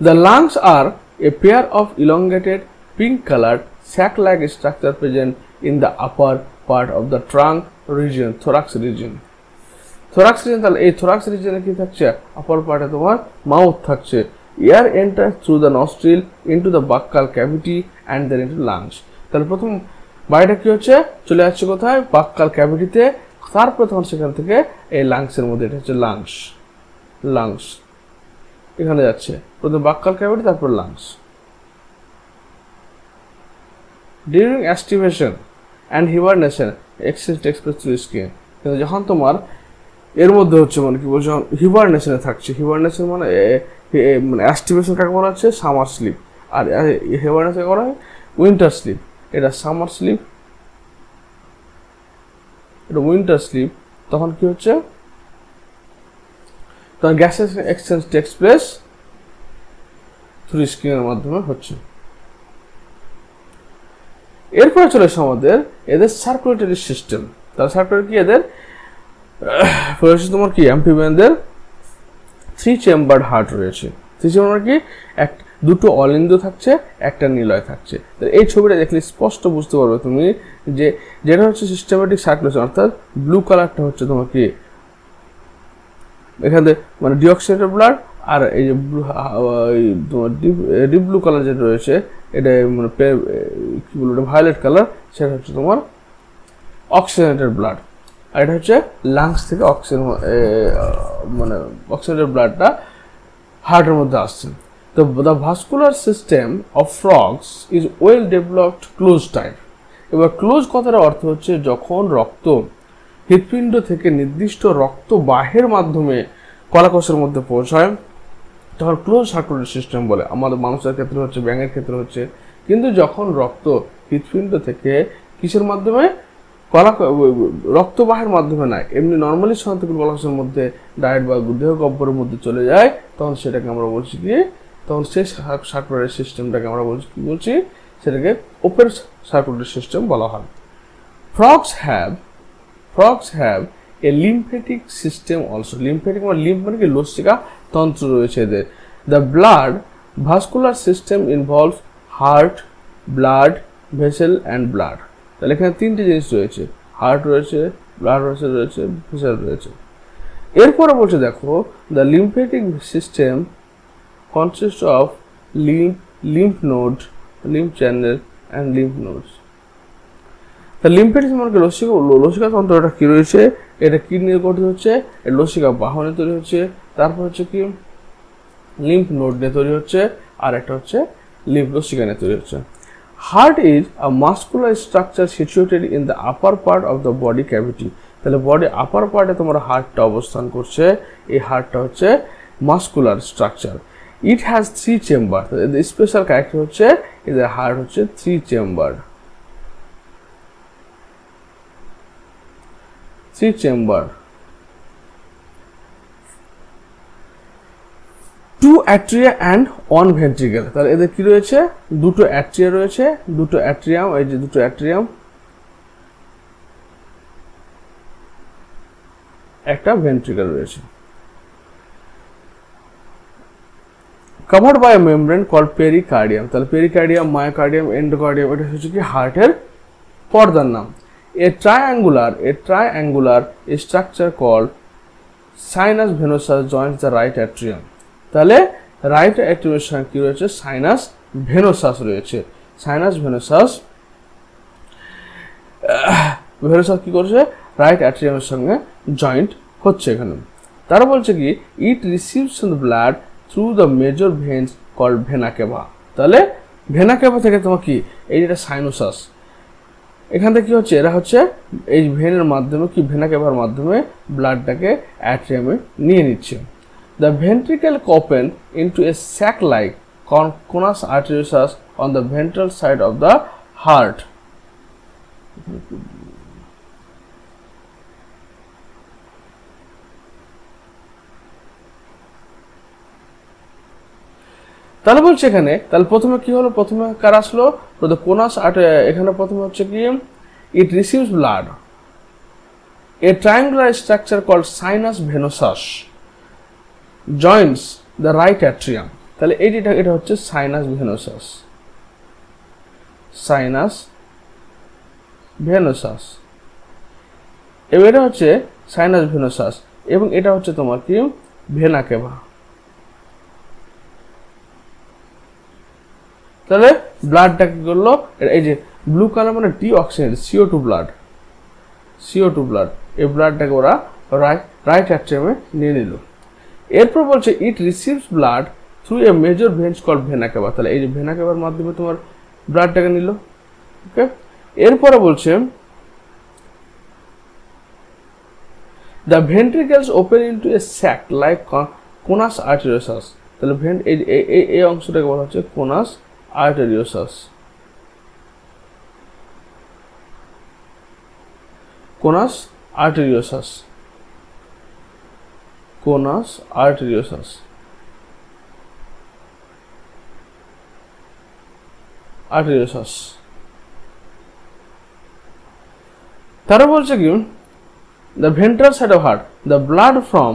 S1: The lungs are a pair of elongated pink-colored sac-like structure present in the upper part of the trunk region, thorax region. Thorax region, তাহলে এই thorax region কি থাকছে, upper part এ তোমার মাউথ থাকছে। Air enters through the nostril into the buccal cavity and then into lungs. তাহলে প্রথম বাইরেটা কি হচ্ছে, চলে যাচ্ছে কোথায়, বাক্কাল ক্যাভিটিতে, তারপর তখন সেখান থেকে এই লাংসের মধ্যে, এটা হচ্ছে লাংস, লাংস এখানে যাচ্ছে, প্রথম বাক্কাল ক্যাভিটি তারপর lungs. During aestivation and hibernation exchange takes place through skin. কিন্তু যখন তোমার এর মধ্যে হচ্ছে মানে কি বলছো, হিবারনেশনে থাকছে, হিবারনেশন মানে অ্যাস্টিভেশন কাকে বলা হচ্ছে, সামার স্লিপ, আর হিবারনেশন করা হয় উইন্টার স্লিপ। এটা সামার স্লিপ, এটা উইন্টার স্লিপ। তখন কি হচ্ছে, তখন gases exchange takes place through স্কিনের মাধ্যমে হচ্ছে। এরপরে চলে এসে আমাদের এদের সার্কুলেটরি সিস্টেম। তাহলে সার্কুলেটরি কি, এদের তোমার কি অ্যাম্ফিবিয়ানদের 3 চেম্বার্ড হার্ট রয়েছে। 3 চেম্বার কি, দুটো অলিন্দ থাকছে, একটা নিলয় থাকছে। এই ছবিটা দেখলে স্পষ্ট বুঝতে পারবে তুমি যে যেটা হচ্ছে সিস্টেমেটিক সার্কুলেশন, অর্থাৎ ব্লু কালারটা হচ্ছে তোমার কি এখানে মানে ডিঅক্সিজেনেটেড ব্লাড, আর এই যে তোমার ডিপ ব্লু কালার যেটা রয়েছে এটা মানে কি বলবো, ভায়োলেট কালার, সেটা হচ্ছে তোমার অক্সিজেনেটেড ব্লাড। আর এটা হচ্ছে লাংস থেকে অক্সিজেন মানে অক্সিজেনেটেড ব্লাডটা হার্টের মধ্যে আসছে। তো the vascular system of frogs is well developed close type. এবার ক্লোজ কথার অর্থ হচ্ছে যখন রক্ত হৃৎপিণ্ড থেকে নির্দিষ্ট রক্ত বাহের মাধ্যমে কলাকোষের মধ্যে পৌঁছায় তখন ক্লোজ সার্কুলেটরি সিস্টেম বলে। আমাদের মানুষের ক্ষেত্রে হচ্ছে, ব্যাঙের ক্ষেত্রে হচ্ছে। কিন্তু যখন রক্ত হৃৎপিণ্ড থেকে কিসের মাধ্যমে, রক্তবাহের মাধ্যমে নয়, এমনি নর্মালি সন্তানকুল কলাকোষের মধ্যে ডায়েট বা দেহ গহ্বরের মধ্যে চলে যায়, তখন সেটাকে আমরা বলছি কি, তখন সেই সার্কুলেটরি সিস্টেমটাকে আমরা বলছি কি বলছি, সেটাকে ওপেন সার্কুলেটরি সিস্টেম বলা হয়। Frogs have a lymphatic system also. Lymphatic মানে লিম্ফ মানে কি, লসিকা তন্ত্র রয়েছে এদের। The blood vascular system involves heart, blood vessel and blood. তাহলে এখানে 3টে জিনিস রয়েছে, হার্ট রয়েছে, ব্লাড রয়েছে, ভেসেল রয়েছে। এরপরে বলছে দেখো, the lymphatic system consists of lymph node, lymph channel and lymph nodes. তা লিম্ফেটিক মানে লসিকা তন্ত্রটা কি রয়েছে, এটা কি নিয়ে গঠিত হচ্ছে, লসিকা বাহনে তৈরি হচ্ছে, তারপর হচ্ছে কি লিম্ফ নোড নিয়ে তৈরি হচ্ছে, আর একটা হচ্ছে লিম্ফ লসিকা নিয়ে তৈরি হচ্ছে। Heart is a muscular structure situated in the upper part of the body cavity. তাহলে বডি আপার পার্টে তোমার হার্টটা অবস্থান করছে, এই হার্টটা হচ্ছে muscular structure. It has 3 chamber. Special character হচ্ছে এদের হার্ট হচ্ছে 3 chamber, 3 chamber, 2 atria and 1 ventricle. তাহলে এদের কি রয়েছে, 2টো অ্যাট্রিয়া রয়েছে, 2টো অ্যাট্রিয়াম, এই যে 2টো অ্যাট্রিয়াম, একটা ভেন্ট্রিকেল রয়েছে। Covered by a membrane called pericardium. তাহলে পেরিকার্ডিয়াম, মায়োকার্ডিয়াম, এন্ডোকার্ডিয়াম, এটা হচ্ছে কি হার্টের পর্দার নাম। A triangular structure called sinus venosus joins the right atrium. তাহলে রাইট অ্যাট্রিয়ামের সঙ্গে কি রয়েছে, সাইনাস ভেনোসাস রয়েছে। সাইনাস ভেনোসাস কি করছে, রাইট অ্যাট্রিয়ামের সঙ্গে জয়েন্ট হচ্ছে এখানে। তারা বলছে কি, it receives blood through the major veins called vena cava. তাহলে ভেনা কেভা থেকে তোমার কি, এই যেটা সাইনোসাস, এখান থেকে কি হচ্ছে, এরা হচ্ছে এই ভেনের মাধ্যমে কি ভেনা কেভার মাধ্যমে ব্লাডটাকে অ্যাট্রিয়ামে নিয়ে নিচ্ছে। The ventricle open into a sac like conus arteriosus on the ventral side of the heart. তাহলে বলছে এখানে, তাহলে প্রথমে কি হলো, প্রথমে কার আসলো, কোনাস আর্টারি, এখানে প্রথমে হচ্ছে কি it receives blood a triangular structure called sinus venosus joins the right atrium. তাহলে এটা হচ্ছে সাইনাস ভেনোসাস, সাইনাস ভেনোসাস, এবং এটা হচ্ছে সাইনাস ভেনোসাস, এবং এটা হচ্ছে তোমার কি ভেনা কেভা। তাহলে ব্লাডটা কি করলো, এই যে ব্লু কালার মানে ডিঅক্সিজেন CO2 ব্লাড, CO2 ব্লাড, এই ব্লাডটাকে ওরা রাইট অ্যাট্রিয়ামে নিয়ে নিল। এরপর বলছে it receives blood through a major veins called vena cava. তাহলে এই যে ভেনা কেভার মাধ্যমে তোমার ব্লাডটাকে নিল। ওকে, এরপরে বলছে the ventricles open into a sac like conus arteriosus. তাহলে এই অংশটাকে বলা হচ্ছে conus arteriosus, conus arteriosus, conus arteriosus. Arteriosus তারা বলছে কি the ventral side of heart, the blood from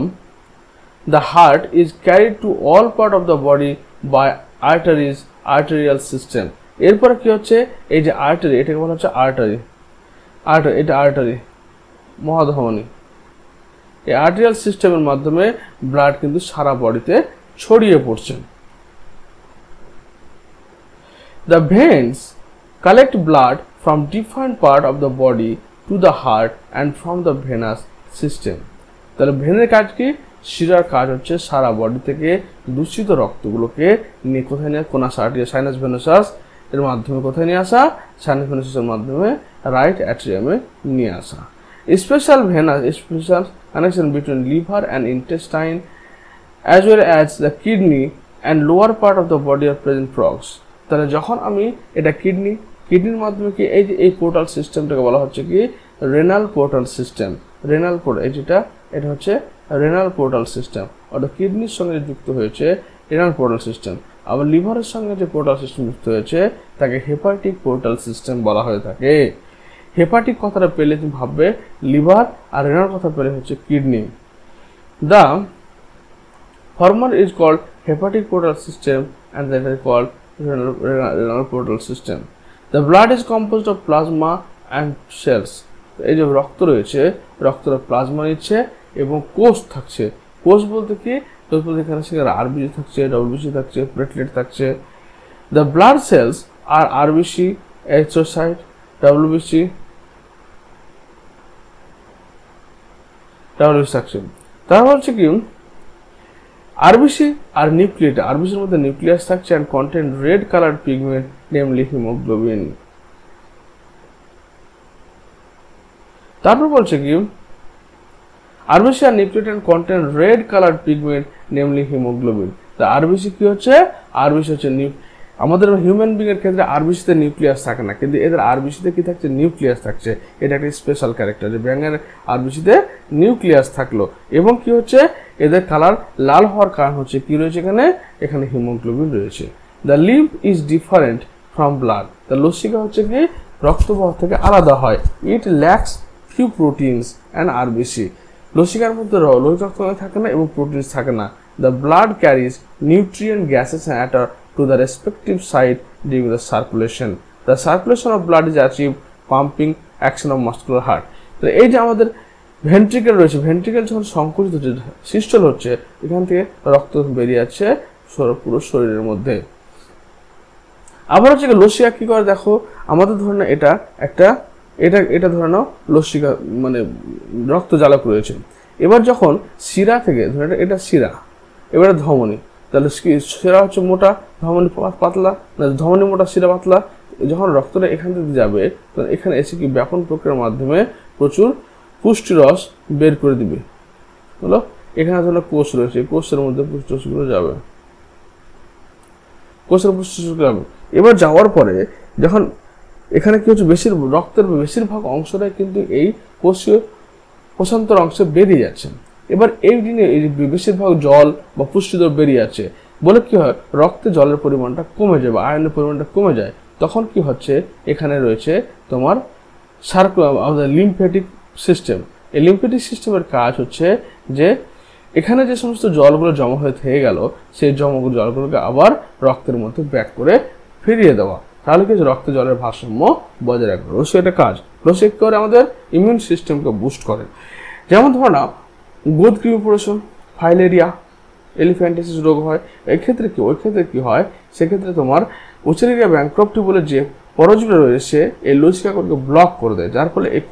S1: the heart is carried to all part of the body by arteries, arterial system. এরপরে কি হচ্ছে, এই যে আর্টারি, এটাকে বলা হচ্ছে আর্টারি, এটা আর্টারি মহাধমনী, এই আর্টেরিয়াল সিস্টেমের মাধ্যমে ব্লাড কিন্তু সারা বডিতে ছড়িয়ে পড়ছে। The veins collect blood from different part of the body to the heart and from the venous system. তাহলে ভেনের কাজ কি, শিরার কাজ হচ্ছে সারা বডি থেকে দূষিত রক্তগুলোকে নিয়ে কোথায় নিয়ে, কোনাস আর্টেরিয়া সাইনাস ভেনোসাস এর মাধ্যমে কোথায় নিয়ে আসা, সাইনাস ভেনোসাসের মাধ্যমে রাইট অ্যাট্রিয়ামে নিয়ে আসা। Special connection between liver and intestine as well as the kidney and lower part of the body are present frogs. তাহলে যখন আমি এটা কিডনির মাধ্যমে কি এই যে এই পোর্টাল সিস্টেমটাকে বলা হচ্ছে কি renal portal system, renal portal, এটা হচ্ছে রেনাল পোর্টাল সিস্টেম, অর্থাৎ কিডনির সঙ্গে যুক্ত হয়েছে রেনাল পোর্টাল সিস্টেম। আবার লিভারের সঙ্গে যে পোর্টাল সিস্টেম যুক্ত হয়েছে তাকে হেপাটিক পোর্টাল সিস্টেম বলা হয়ে থাকে। হেপাটিক কথাটা পেলে তুমি ভাববে লিভার, আর রেনাল কথা পেলে হচ্ছে kidney. The former is called hepatic portal system and that is called renal portal system. The blood is composed of plasma and cells. এই যে রক্ত রয়েছে, রক্তটা প্লাজমা নিচ্ছে এবং কোষ থাকছে। কোষ বলতে কি, কোষ বলতে এখানে সেখানে আরবিসি থাকছে, ডব্লিউবিসি থাকছে, প্লেটলেট থাকছে। The blood cells are RBC, erythrocyte, WBC থাকছে। তার হচ্ছে কি আরবিসি আর নিউক্লিয়েট, আরবিসির মধ্যে নিউক্লিয়াস থাকছে and contain red colored pigment namely hemoglobin. তারপর বলছে কি RBC are nucleate and contain red colored pigment namely hemoglobin. তা আরবিসি কি হচ্ছে, আরবিসি হচ্ছে আমাদের হিউম্যান বিং এর ক্ষেত্রে আরবিসিতে নিউক্লিয়াস থাকে না, কিন্তু এদের আরবিসিতে কি থাকছে, নিউক্লিয়াস থাকছে। এটা একটা স্পেশাল ক্যারেক্টার যে ব্যাঙের আরবিসিতে নিউক্লিয়াস থাকলো, এবং কি হচ্ছে এদের কালার লাল হওয়ার কারণ হচ্ছে কি রয়েছে এখানে হিমোগ্লোবিন রয়েছে। The lymph is different from blood. The লসিকা হচ্ছে কি রক্তবাহ থেকে আলাদা হয়। It lacks few proteins and RBC. লসিকার মধ্যে লোহিত রক্ত থাকে না এবং প্রোটিনস থাকে না। The blood carries nutrient gases and matter to the respective site during the circulation. The circulation of blood is achieved pumping action of muscular heart. তো এই যে আমাদের ভেন্ট্রিকেল রয়েছে, ভেন্ট্রিকেল যখন সংকুচিত হচ্ছে, সিস্টল হচ্ছে, এখান থেকে রক্ত বেরিয়ে যাচ্ছে পুরো শরীরের মধ্যে। আবার হচ্ছে লসিকা কি করে দেখো, আমাদের ধরে না এটা ধরে নাও লসিকা মানে রক্ত জ্বালক রয়েছে। এবার যখন শিরা থেকে ধরে এটা শিরা, এবারে ধমনী, তাহলে শিরা হচ্ছে মোটা, ধমনী পাতলা, ধমনী মোটা শিরা পাতলা। যখন রক্তটা এখান থেকে যাবে তখন এখানে এসে কি ব্যাপন প্রক্রিয়ার মাধ্যমে প্রচুর পুষ্টি রস বের করে দিবে। হলো এখানে ধরো কোষ রয়েছে, কোষের মধ্যে পুষ্টি রসগুলো যাবে, কোষের পুষ্টি রস যাবে। এবার যাওয়ার পরে যখন এখানে কি হচ্ছে, রক্তের বেশিরভাগ অংশটাই কিন্তু এই কোষীয় কোষান্তর অংশে বেরিয়ে যাচ্ছে। এবার এই দিনে বেশিরভাগ জল বা পুষ্টিদ্রব্য বেরিয়ে যাচ্ছে বলে কি হয়, রক্তে জলের পরিমাণটা কমে যায় বা আয়রনের পরিমাণটা কমে যায়। তখন কি হচ্ছে, এখানে রয়েছে তোমার লিম্ফ্যাটিক সিস্টেম। এই লিম্ফ্যাটিক সিস্টেমের কাজ হচ্ছে যে এখানে যে সমস্ত জলগুলো জমা হয়ে থেকে গেল সেই জলগুলোকে আবার রক্তের মধ্যে ব্যাক করে ফিরিয়ে দেওয়া। তাহলে কি রক্তে জলের ভারসাম্য বজায় রাখবে। রসে একটা কাজ, রসে করে আমাদের ইমিউন সিস্টেমকে বুস্ট করে। যেমন ধরো না গোদ ক্রিমিপোরেশন, ফাইলেরিয়া, এলিফ্যান্টাইটিস রোগ হয়। ওই ক্ষেত্রে কি হয়, সেক্ষেত্রে তোমার ওচেরিয়া ব্যাংক্রপ্টি বলে যে পরজীবী রয়েছে এই লসিকাগুলোকে ব্লক করে দেয়, যার ফলে এই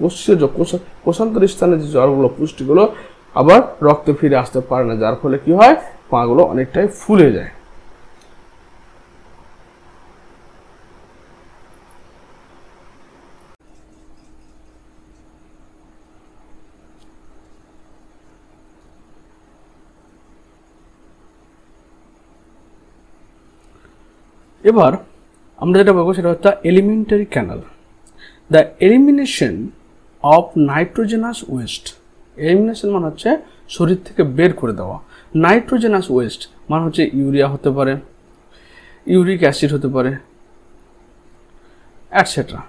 S1: কোষান্তর স্থানে যে জলগুলো পুষ্টিগুলো আবার রক্তে ফিরে আসতে পারে না, যার ফলে কি হয়, পাগুলো অনেকটাই ফুলে যায়। এবার আমরা যেটা বলবো সেটা হচ্ছে elementary canal, the elimination of nitrogenous West. Elimination মানে হচ্ছে শরীর থেকে বের করে দেওয়া। নাইট্রোজেনাস ওয়েস্ট মানে হচ্ছে ইউরিয়া হতে পারে, ইউরিক অ্যাসিড হতে পারে, etcetera.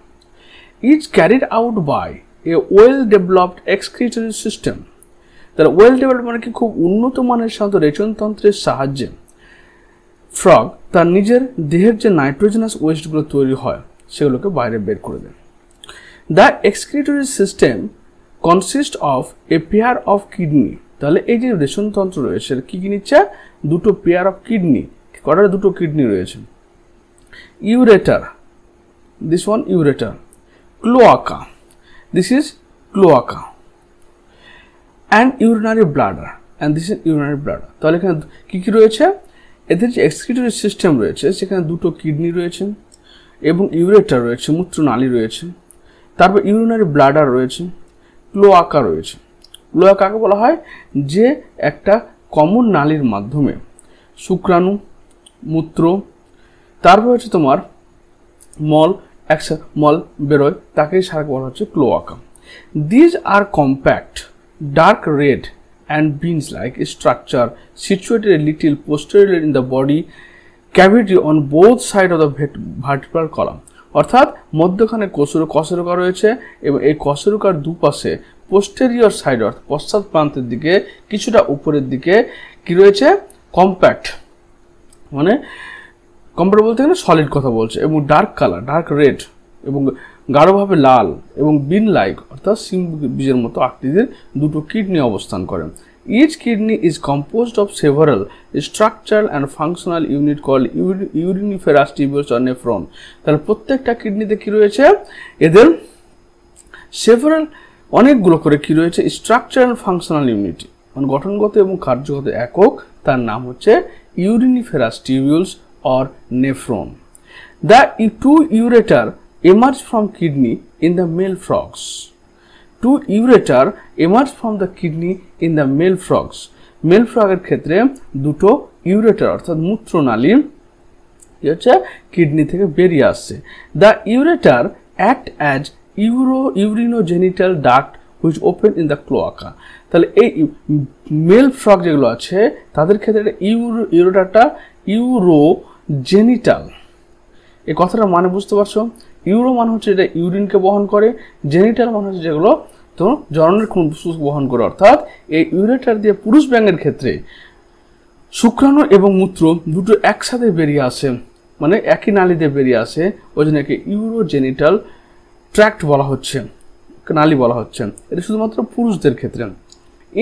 S1: Is carried out by a well developed excretory system. তাহলে ওয়েল ডেভেলপ মানে কি, খুব উন্নত মানের সাধারণত রেচনতন্ত্রের সাহায্যে ফ্রগ তার নিজের দেহের যে নাইট্রোজেনাস ওয়েস্টগুলো তৈরি হয় সেগুলোকে বাইরে বের করে দেয়। The excretory system consist of A pair of kidney. তাহলে এই যে রেচনতন্ত্র রয়েছে কি কি নিচ্ছে, দুটো পেয়ার অফ কিডনি, কটা দুটো কিডনি রয়েছে। Ureter, this one ureter, cloaca, this is cloaca, and urinary bladder, and this is urinary bladder. তাহলে এখানে কি কি রয়েছে, এদের যে এক্সক্রিটরি সিস্টেম রয়েছে সেখানে দুটো কিডনি রয়েছে এবং ইউরেটার রয়েছে, মূত্রনালী রয়েছে, তারপর ইউরিনারি ব্লাডার রয়েছে, ক্লোয়াকা রয়েছে। ক্লোয়াকাকে বলা হয় যে একটা কমন নালীর মাধ্যমে শুক্রাণু, মূত্র, তারপর হচ্ছে তোমার মল বেরোয়, তাকেই সারা বলা হচ্ছে cloaca. These are compact dark red and beans-like structure situated a little posteriorly in the body cavity on both sides of the vertebral column। অর্থাৎ মধ্যখানে কশেরুকা রয়েছে এবং এই কশেরুকার দুপাশে পোস্টেরিয়র সাইড অর্থাৎ পশ্চাৎ প্রান্তের দিকে কিছুটা উপরের দিকে কি রয়েছে, কম্প্যাক্ট, মানে কম্প্যাক্ট বলতে গেলে সলিড কথা বলছে, এবং ডার্ক কালার, ডার্ক রেড এবং গাঢ়ভাবে লাল এবং বিন লাইক অর্থাৎ সিম বীজের মতো আকৃতির দুটো কিডনি অবস্থান করে। Each kidney is composed of several structural and functional unit called uriniferous tubules or nephron. তাহলে প্রত্যেকটা কিডনিতে কি রয়েছে, এদের সেভারাল অনেকগুলো করে কি রয়েছে, স্ট্রাকচারাল ফাংশনাল ইউনিট মানে গঠনগত এবং কার্যগত একক, তার নাম হচ্ছে uriniferous tubules or nephron. The two ureter emerge from kidney in the male frogs. Two ureter emerge from the kidney in the male frogs. Male frog এর ক্ষেত্রে দুটো ইউরেটার অর্থাৎ মূত্রনালী হচ্ছে কিডনি থেকে বেরিয়ে আসছে। The ureter act as urinogenital duct which open in the cloaca. তাহলে এই মেল ফ্রগ যেগুলো আছে তাদের ক্ষেত্রে ইউরেটারটা ইউরোজেনিটাল, এই কথাটা মানে বুঝতে পারছো? ইউরো মানে হচ্ছে এটা ইউরিনকে বহন করে, জেনিটাল মানে হচ্ছে যেগুলো তো জননের খুন বহন করে। অর্থাৎ এই ইউরেটার দিয়ে পুরুষ ব্যাঙের ক্ষেত্রে শুক্রাণু এবং মূত্র দুটো একসাথে বেরিয়ে আসে, মানে একই নালী দিয়ে বেরিয়ে আসে, ওই জন্য একে ইউরোজেনিটাল ট্র্যাক্ট বলা হচ্ছে, নালী বলা হচ্ছে। এটা শুধুমাত্র পুরুষদের ক্ষেত্রে।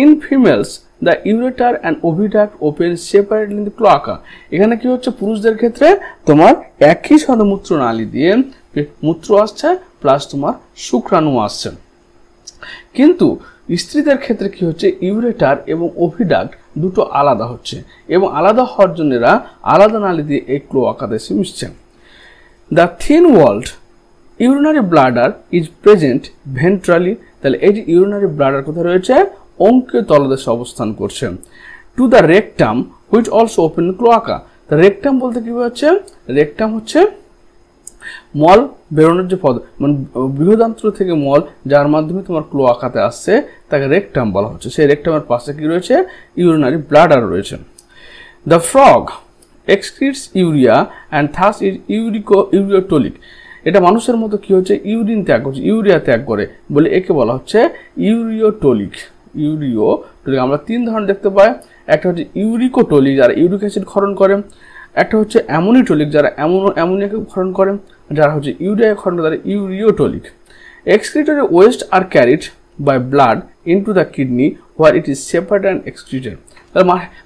S1: In females the ureter and oviduct open separately in the cloaca. এখানে কি হচ্ছে, পুরুষদের ক্ষেত্রে তোমার একই সাথে মূত্রনালী দিয়ে মূত্র আসছে প্লাস তোমার শুক্রাণু আসছে, কিন্তু স্ত্রীদের ক্ষেত্রে কি হচ্ছে, ইউরেটার এবং ওভিডাক্ট দুটো আলাদা হচ্ছে এবং আলাদা হওয়ার জন্য এরা আলাদা নালী দিয়ে এই ক্লোয়াকাতে এসে মিশছে। The thin walled urinary bladder is present ventrally, তাহলে এই যে ইউরিনারি ব্লাডার কোথায় রয়েছে, অঙ্কের তলদেশে অবস্থান করছে। To the rectum which also open cloaca, তা রেকটাম বলতে কি হচ্ছে, রেকটাম হচ্ছে মল বেরোনোর যে পদ, মানে বৃহদান্ত্র থেকে মল যার মাধ্যমে তোমার ক্লোয়াকাতে আসছে তাকে রেকটাম বলা হচ্ছে। সেই রেকটামের পাশে কি রয়েছে, ইউরিনারি ব্লাডার রয়েছে। The frog excretes urea and thus is ureotelic, এটা মানুষের মতো কি হচ্ছে, ইউরিন ত্যাগ করছে, ইউরিয়া ত্যাগ করে বলে একে বলা হচ্ছে ইউরিওটোলিক। ইউরিওটোলিক আমরা 3 ধরনের দেখতে পাই, একটা হচ্ছে ইউরিকোটোলিক যারা ইউরিক অ্যাসিড ক্ষরণ করে, একটা হচ্ছে অ্যামোনিটোলিক যারা অ্যামোনিয়াকে ক্ষরণ করে, যারা হচ্ছে ইউরিয়া ক্ষরণ করে তারা ureotelic. Excreted waste are carried by blood into the kidney where it is separated and excreted, তাহলে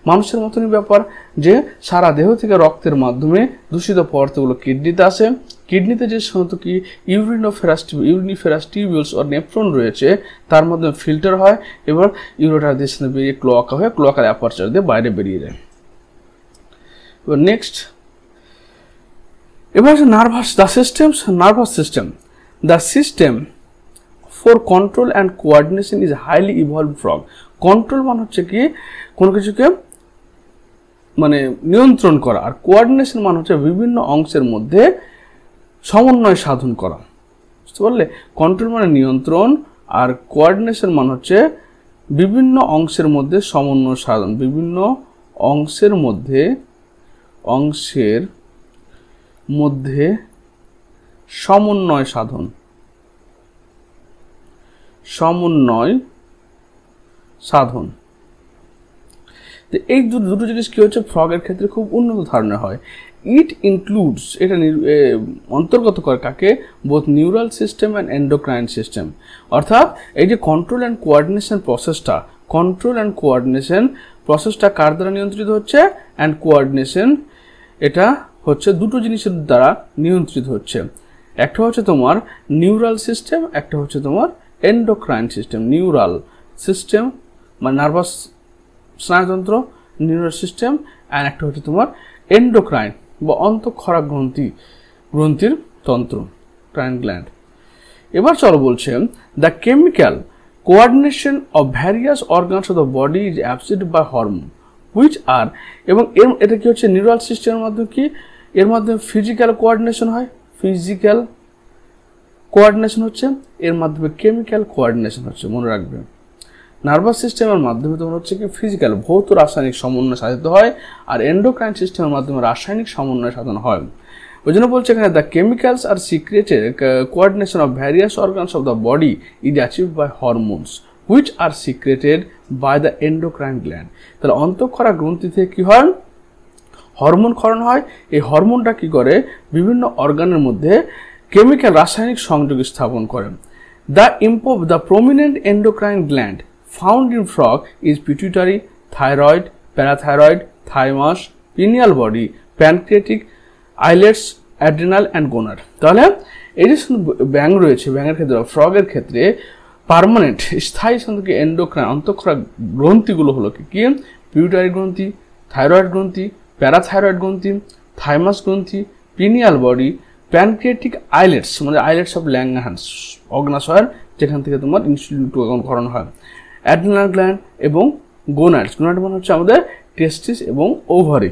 S1: মানুষের মতনই ব্যাপার যে সারা দেহ থেকে রক্তের মাধ্যমে দূষিত পদার্থগুলো কিডনিতে আসে, কিডনিতে যে সমস্ত কি ইউরিনিফেরাস টিউবিউলস আর নেফ্রন রয়েছে তার মাধ্যমে ফিল্টার হয়, এবার ইউরোটার দিয়ে সাথে বেরিয়ে ক্লোয়াকা হয়ে ক্লোয়াকার অ্যাপারচার দিয়ে বাইরে বেরিয়ে যায়। এবার নেক্সট, এবার nervous system the system for control and coordination is highly evolve frog. Control মানে হচ্ছে কি কোনো কিছুকে মানে নিয়ন্ত্রণ করা, আর কোঅর্ডিনেশন মানে হচ্ছে বিভিন্ন অংশের মধ্যে সমন্বয় সাধন করা, বুঝতে পারলে? কন্ট্রোল মানে নিয়ন্ত্রণ আর কোঅর্ডিনেশন মানে হচ্ছে বিভিন্ন অংশের মধ্যে সমন্বয় সাধন, বিভিন্ন অংশের মধ্যে সমন্বয় সাধন, এই দুটো জিনিস কি হচ্ছে ফ্রগের ক্ষেত্রে খুব উন্নত ধারণা হয়। ইট ইনক্লুডস, এটা অন্তর্গত করে কাকে, both neural system and endocrine system, অর্থাৎ এই যে কন্ট্রোল অ্যান্ড কোঅর্ডিনেশন প্রসেসটা কার দ্বারা নিয়ন্ত্রিত হচ্ছে, অ্যান্ড কোঅর্ডিনেশন এটা হচ্ছে দুটো জিনিসের দ্বারা নিয়ন্ত্রিত হচ্ছে, একটা হচ্ছে তোমার নিউরাল সিস্টেম, একটা হচ্ছে তোমার এন্ডোক্রাইন সিস্টেম। নিউরাল সিস্টেম মানে নার্ভাস স্নায়ুতন্ত্র, নিউরাল সিস্টেম, অ্যান্ড একটা হচ্ছে তোমার এন্ডোক্রাইন বা অন্তঃক্ষরা গ্রন্থির তন্ত্র, ক্রাইন গ্ল্যান্ড। এবার চলো বলছে the chemical coordination of various organs of the body is absent by hormone which are, এবং এটা কি হচ্ছে নিউরাল সিস্টেমের মাধ্যমে কি, এর মাধ্যমে ফিজিক্যাল কোঅর্ডিনেশন হয়, ফিজিক্যাল কোঅর্ডিনেশন হচ্ছে, এর মাধ্যমে কেমিক্যাল কোঅর্ডিনেশন হচ্ছে, মনে রাখবে। নার্ভাস সিস্টেমের মাধ্যমে তোমার হচ্ছে কি ফিজিক্যাল ভৌত রাসায়নিক সমন্বয় সাধিত হয়, আর এন্ডোক্রাইন সিস্টেমের মাধ্যমে রাসায়নিক সমন্বয় সাধন হয়। ওই জন্য বলছে এখানে the chemicals are secreted coordination of various organs of the body is achieved by hormones which are secreted by the endocrine gland. তাহলে অন্তঃক্ষরা গ্রন্থি থেকে কি হয়, হরমোন ক্ষরণ হয়, এই হরমোনটা কি করে বিভিন্ন অর্গানের মধ্যে কেমিক্যাল রাসায়নিক সংযোগ স্থাপন করে। The prominent endocrine gland found in frog is pituitary, thyroid, parathyroid, thymus, pineal body, pancreatic, islets, adrenal and gonad। তাহলে এই যে ব্যাং রয়েছে, ব্যাঙের ক্ষেত্রে ফ্রগের ক্ষেত্রে পার্মানেন্ট স্থায়ী সঙ্গে এন্ডোক্রাইন অন্তঃক্ষরা গ্রন্থিগুলো হলো কি, পিউটারি গ্রন্থি, থাইরয়েড গ্রন্থি, প্যারাথাইরয়েড গ্রন্থি, থাইমাস গ্রন্থি, পিনিয়াল বডি, প্যানক্রিয়েটিক আইলেটস মানে আইলেটস অফ ল্যাঙ্গারহ্যান্স অগ্নাশয়ের যেখান থেকে তোমার ইনসুলিন গ্রহণ হয়, অ্যাড্রিনাল গ্ল্যান্ড এবং গোনাডস। গোনাড মানে হচ্ছে আমাদের টেস্টিস এবং ovary.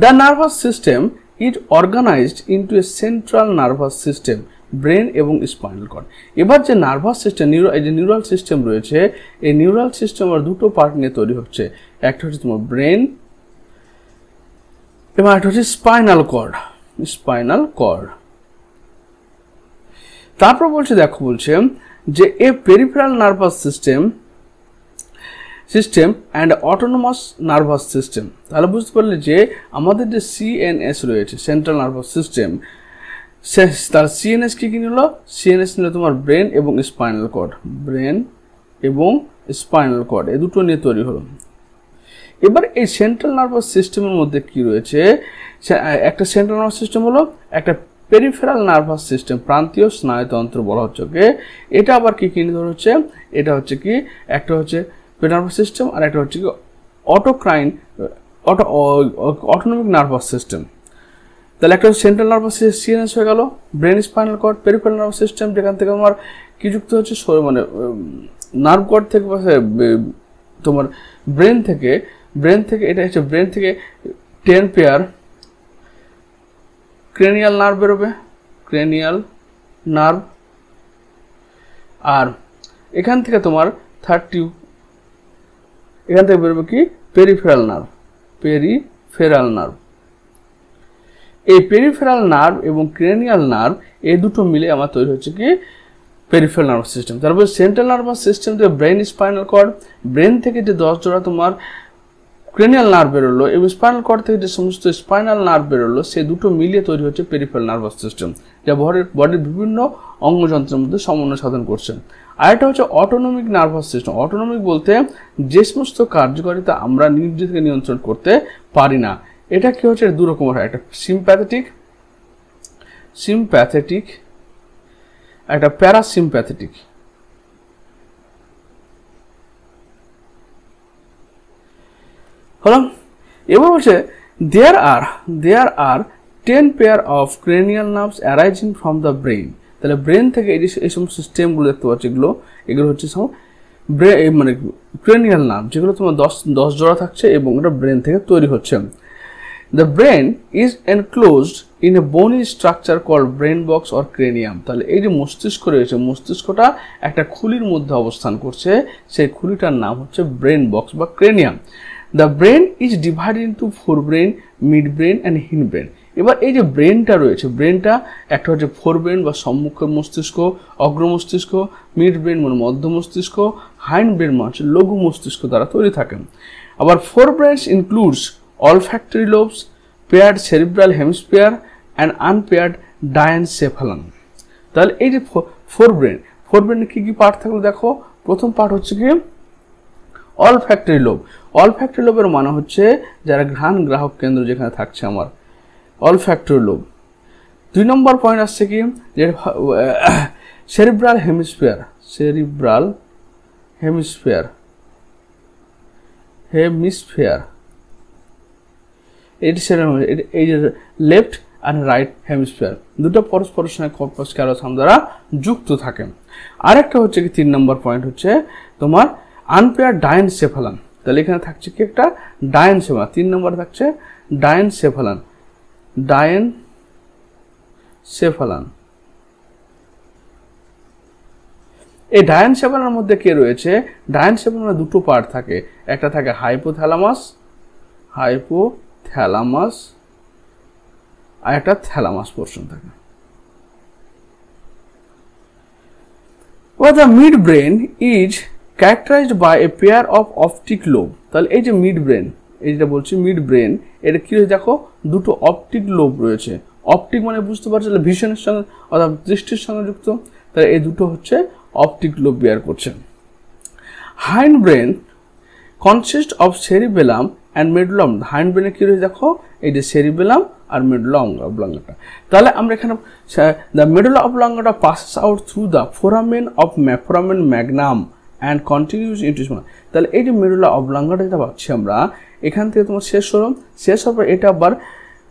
S1: The nervous system is organized into a central nervous system, brain এবং স্পাইনাল কর্ড। এবার যে নার্ভাস সিস্টেম এই যে নিউরাল সিস্টেম রয়েছে, এই নিউরাল সিস্টেম আর দুটো পার্ট নিয়ে তৈরি হচ্ছে, একটা হচ্ছে তোমার ব্রেন এবং একটা হচ্ছে স্পাইনাল কর্ড। তারপর বলছে দেখো বলছে যে a peripheral nervous system and autonomous nervous system. তাহলে বুঝতে পারলে যে আমাদের যে সিএনএস রয়েছে সেন্ট্রাল নার্ভাস সিস্টেম, তার সিএনএস কি নিল, সিএনএস নিল তোমার ব্রেন এবং স্পাইনাল কর্ড, এই দুটো নিয়ে তৈরি হলো। এবার এই সেন্ট্রাল নার্ভাস সিস্টেমের মধ্যে কি রয়েছে, একটা সেন্ট্রাল নার্ভাস সিস্টেম হলো, একটা পেরিফেরাল নার্ভাস সিস্টেম প্রান্তীয় স্নায়ুতন্ত্র বলা হচ্ছে। এটা আবার কি নির্ধারণ হচ্ছে, এটা হচ্ছে কি একটা হচ্ছে নার্ভাস সিস্টেম আর একটা হচ্ছে কি অটোনমিক নার্ভাস সিস্টেম। তাহলে একটা সেন্ট্রাল নার্ভাস সিএনএস হয়ে গেল, brain spinal cord, peripheral nervous system যেখান থেকে তোমার কি যুক্ত হচ্ছে মানে নার্ভ কর্ড থেকে তোমার ব্রেন থেকে এটা হচ্ছে ব্রেন থেকে 10 পেয়ার ক্রেনিয়াল নার্ভ বেরোবে, ক্রেনিয়াল নার্ভ, আর এখান থেকে তোমার 30 এখান থেকে বেরোবে কি পেরিফেরাল নার্ভ, পেরিফেরাল নার্ভ। এই পেরিফেরাল নার্ভ এবং ক্রেনিয়াল নার্ভ এই দুটো মিলে আমার তৈরি হচ্ছে কি পেরিফেরাল নার্ভাস সিস্টেম। তারপর সেন্ট্রাল নার্ভাস সিস্টেম থেকে ব্রেন স্পাইনাল কর্ড, ব্রেন থেকে যে 10 জোড়া তোমার ক্রেনিয়াল নার্ভ বেরোলো এবং স্পাইনাল কর্ড থেকে যে সমস্ত স্পাইনাল নার্ভ বেরোলো সেই দুটো মিলিয়ে তৈরি হচ্ছে পেরিফেরাল নার্ভাস সিস্টেম, যা বডির বিভিন্ন অঙ্গযন্ত্রের মধ্যে সমন্বয় সাধন করছে। আরেকটা হচ্ছে অটোনমিক নার্ভাস সিস্টেম। অটোনমিক বলতে যে সমস্ত কার্যকারিতা আমরা নিজে থেকে নিয়ন্ত্রণ করতে পারি না, এটা কি হচ্ছে দু রকমের হয়, একটা সিম্প্যাথেটিক একটা প্যারাসিম্প্যাথেটিক। হলো এবার হচ্ছে দেয়ার আর 10 pair of cranial nerves arising from the brain. তাহলে ব্রেন থেকে এই সমস্ত স্টেমগুলো দেখতে পাচ্ছি, এগুলো হচ্ছে সব মানে ক্রেনিয়াল নার্ভ, যেগুলো তোমার 10 জোড়া থাকছে এবং এটা ব্রেন থেকে তৈরি হচ্ছে। The brain is enclosed in a bony structure called brain box or cranium. তাহলে এই যে মস্তিষ্ক রয়েছে, মস্তিষ্কটা একটা খুলির মধ্যে অবস্থান করছে, সেই খুলিটার নাম হচ্ছে ব্রেন বক্স বা cranium. The brain is divided into forebrain, midbrain and hindbrain. এবার এই যে ব্রেনটা রয়েছে, ব্রেনটা একটা হচ্ছে ফোরব্রেন বা সম্মুখের মস্তিষ্ক, অগ্র মস্তিষ্ক, মিড ব্রেন মানে মধ্য মস্তিষ্ক, হাইন্ড ব্রেন মানে লঘু মস্তিষ্ক দ্বারা তৈরি থাকে। আবার ফোরব্রেনস includes olfactory lobes, paired cerebral hemisphere and unpaired diencephalon. তাহলে এই যে ফোরব্রেনের কি পার্ট থাকলো দেখো, প্রথম পার্ট হচ্ছে কি olfactory lobe। olfactory lobe এর মানে হচ্ছে যারা ঘ্রাণ গ্রাহক কেন্দ্র যেখানে থাকছে আমার olfactory lobe। 2 নম্বর পয়েন্ট আসছে কি যে cerebral hemisphere, এই যে লেফট আর রাইট হেমিস্ফিয়ার দুটো পরস্পরের সঙ্গে কর্পাস ক্যালোসাম দ্বারা যুক্ত থাকে। আরেকটা হচ্ছে কি 3 নম্বর পয়েন্ট হচ্ছে তোমার আনপেয়ার ডায়েনসেফালান। তাহলে এখানে থাকছে কি একটা ডায়েনসেফালান, 3 নম্বর থাকছে ডায়েনসেফালান। এই ডায়েনসেফালানের মধ্যে কে রয়েছে, ডায়েনসেফালানের দুটো পার্ট থাকে, একটা থাকে হাইপোথ্যালামাস আর একটা থ্যালামাস পোর্শন থাকে। The midbrain is characterized by a pair of optic lobe. তাহলে এই যে মিডব্রেন, এই যেটা বলছি মিডব্রেন, এটা কি রয়েছে দেখো দুটো অপটিক লোব রয়েছে। অপটিক মানে বুঝতে পারছো ভিশনের সঙ্গে অর্থাৎ দৃষ্টির সঙ্গে যুক্ত, তাহলে এই দুটো হচ্ছে অপটিক লোব বিয়ার করছে। Hind brain consist of cerebellum and medulla. Hind ব্রেনে কি রয়েছে দেখো এই যে সেরিবেলাম আর মেডুলা অবলাঙ্গাটা। তাহলে আমরা এখানে the medulla oblongata passes out through the foramen Magnum and continuous into. তাহলে এই যে মেডুলা অবলাঙ্গাটা যেটা পাচ্ছি আমরা এখান থেকে তোমার শেষ হওয়ার পর এটা আবার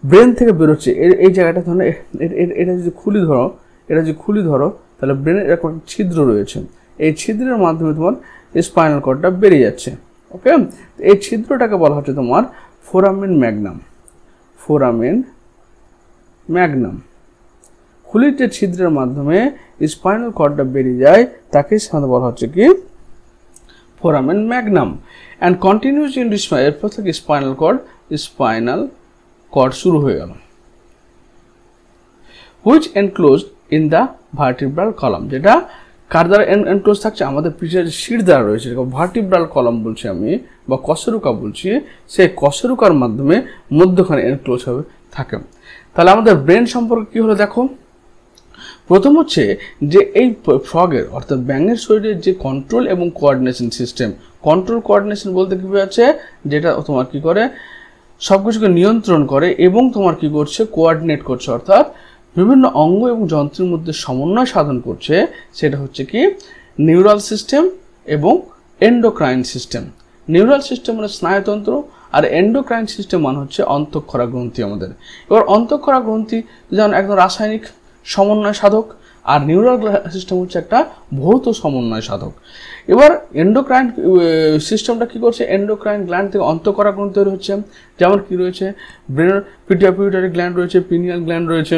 S1: ব্রেন থেকে বেরোচ্ছে। এই জায়গাটা ধরো এটা যদি খুলি ধরো তাহলে ব্রেনের এরকম একটা ছিদ্র রয়েছে, এই ছিদ্রের মাধ্যমে তোমার স্পাইনাল কর্ডটা বেরিয়ে যাচ্ছে। ওকে, এই ছিদ্রটাকে বলা হচ্ছে তোমার ফোরামেন ম্যাগনাম। খুলির যে ছিদ্রের মাধ্যমে স্পাইনাল কর্ডটা বেরিয়ে যায় তাকে সাধারণত বলা হচ্ছে কি foramen Magnum. And continuous in এরপর থেকে স্পাইনাল কর্ড শুরু হয়ে গেল। Which enclosed in the vertebral column, যেটা কার দ্বারা এনক্লোজ থাকছে আমাদের পিঠের শির দ্বারা রয়েছে, ভার্টিব্রাল কলাম বলছি আমি বা কশেরুকা বলছি, সেই কশেরুকার মাধ্যমে মধ্যখানে এনক্লোজ হবে থাকে। তাহলে আমাদের ব্রেন সম্পর্কে কি হলো দেখো, প্রথম হচ্ছে যে এই ফ্রগের অর্থাৎ ব্যাঙের শরীরের যে কন্ট্রোল এবং কোঅর্ডিনেশন সিস্টেম। কন্ট্রোল কোঅর্ডিনেশন বলতে কি বোঝাচ্ছে, যেটা তোমার কি করে সবকিছুকে নিয়ন্ত্রণ করে এবং তোমার কি করছে কোঅর্ডিনেট করছে, অর্থাৎ বিভিন্ন অঙ্গ এবং যন্ত্রের মধ্যে সমন্বয় সাধন করছে, সেটা হচ্ছে কি নিউরাল সিস্টেম এবং এন্ডোক্রাইন সিস্টেম। নিউরাল সিস্টেম মানে স্নায়ুতন্ত্র আর এন্ডোক্রাইন সিস্টেম মানে হচ্ছে অন্তঃক্ষরা গ্রন্থি আমাদের। এবার অন্তঃক্ষরা গ্রন্থি যেমন একদম রাসায়নিক সমন্বয় সাধক, আর নিউরাল সিস্টেম হচ্ছে একটা ভৌত সমন্বয় সাধক। এবার এন্ডোক্রাইন সিস্টেমটা কি করছে, এন্ডোক্রাইন গ্ল্যান্ড থেকে অন্তঃক্ষরা গ্রন্থি তৈরি হচ্ছে। যেমন কি রয়েছে, ব্রেনের পিটুইটারি গ্ল্যান্ড রয়েছে, পিনিয়াল গ্ল্যান্ড রয়েছে,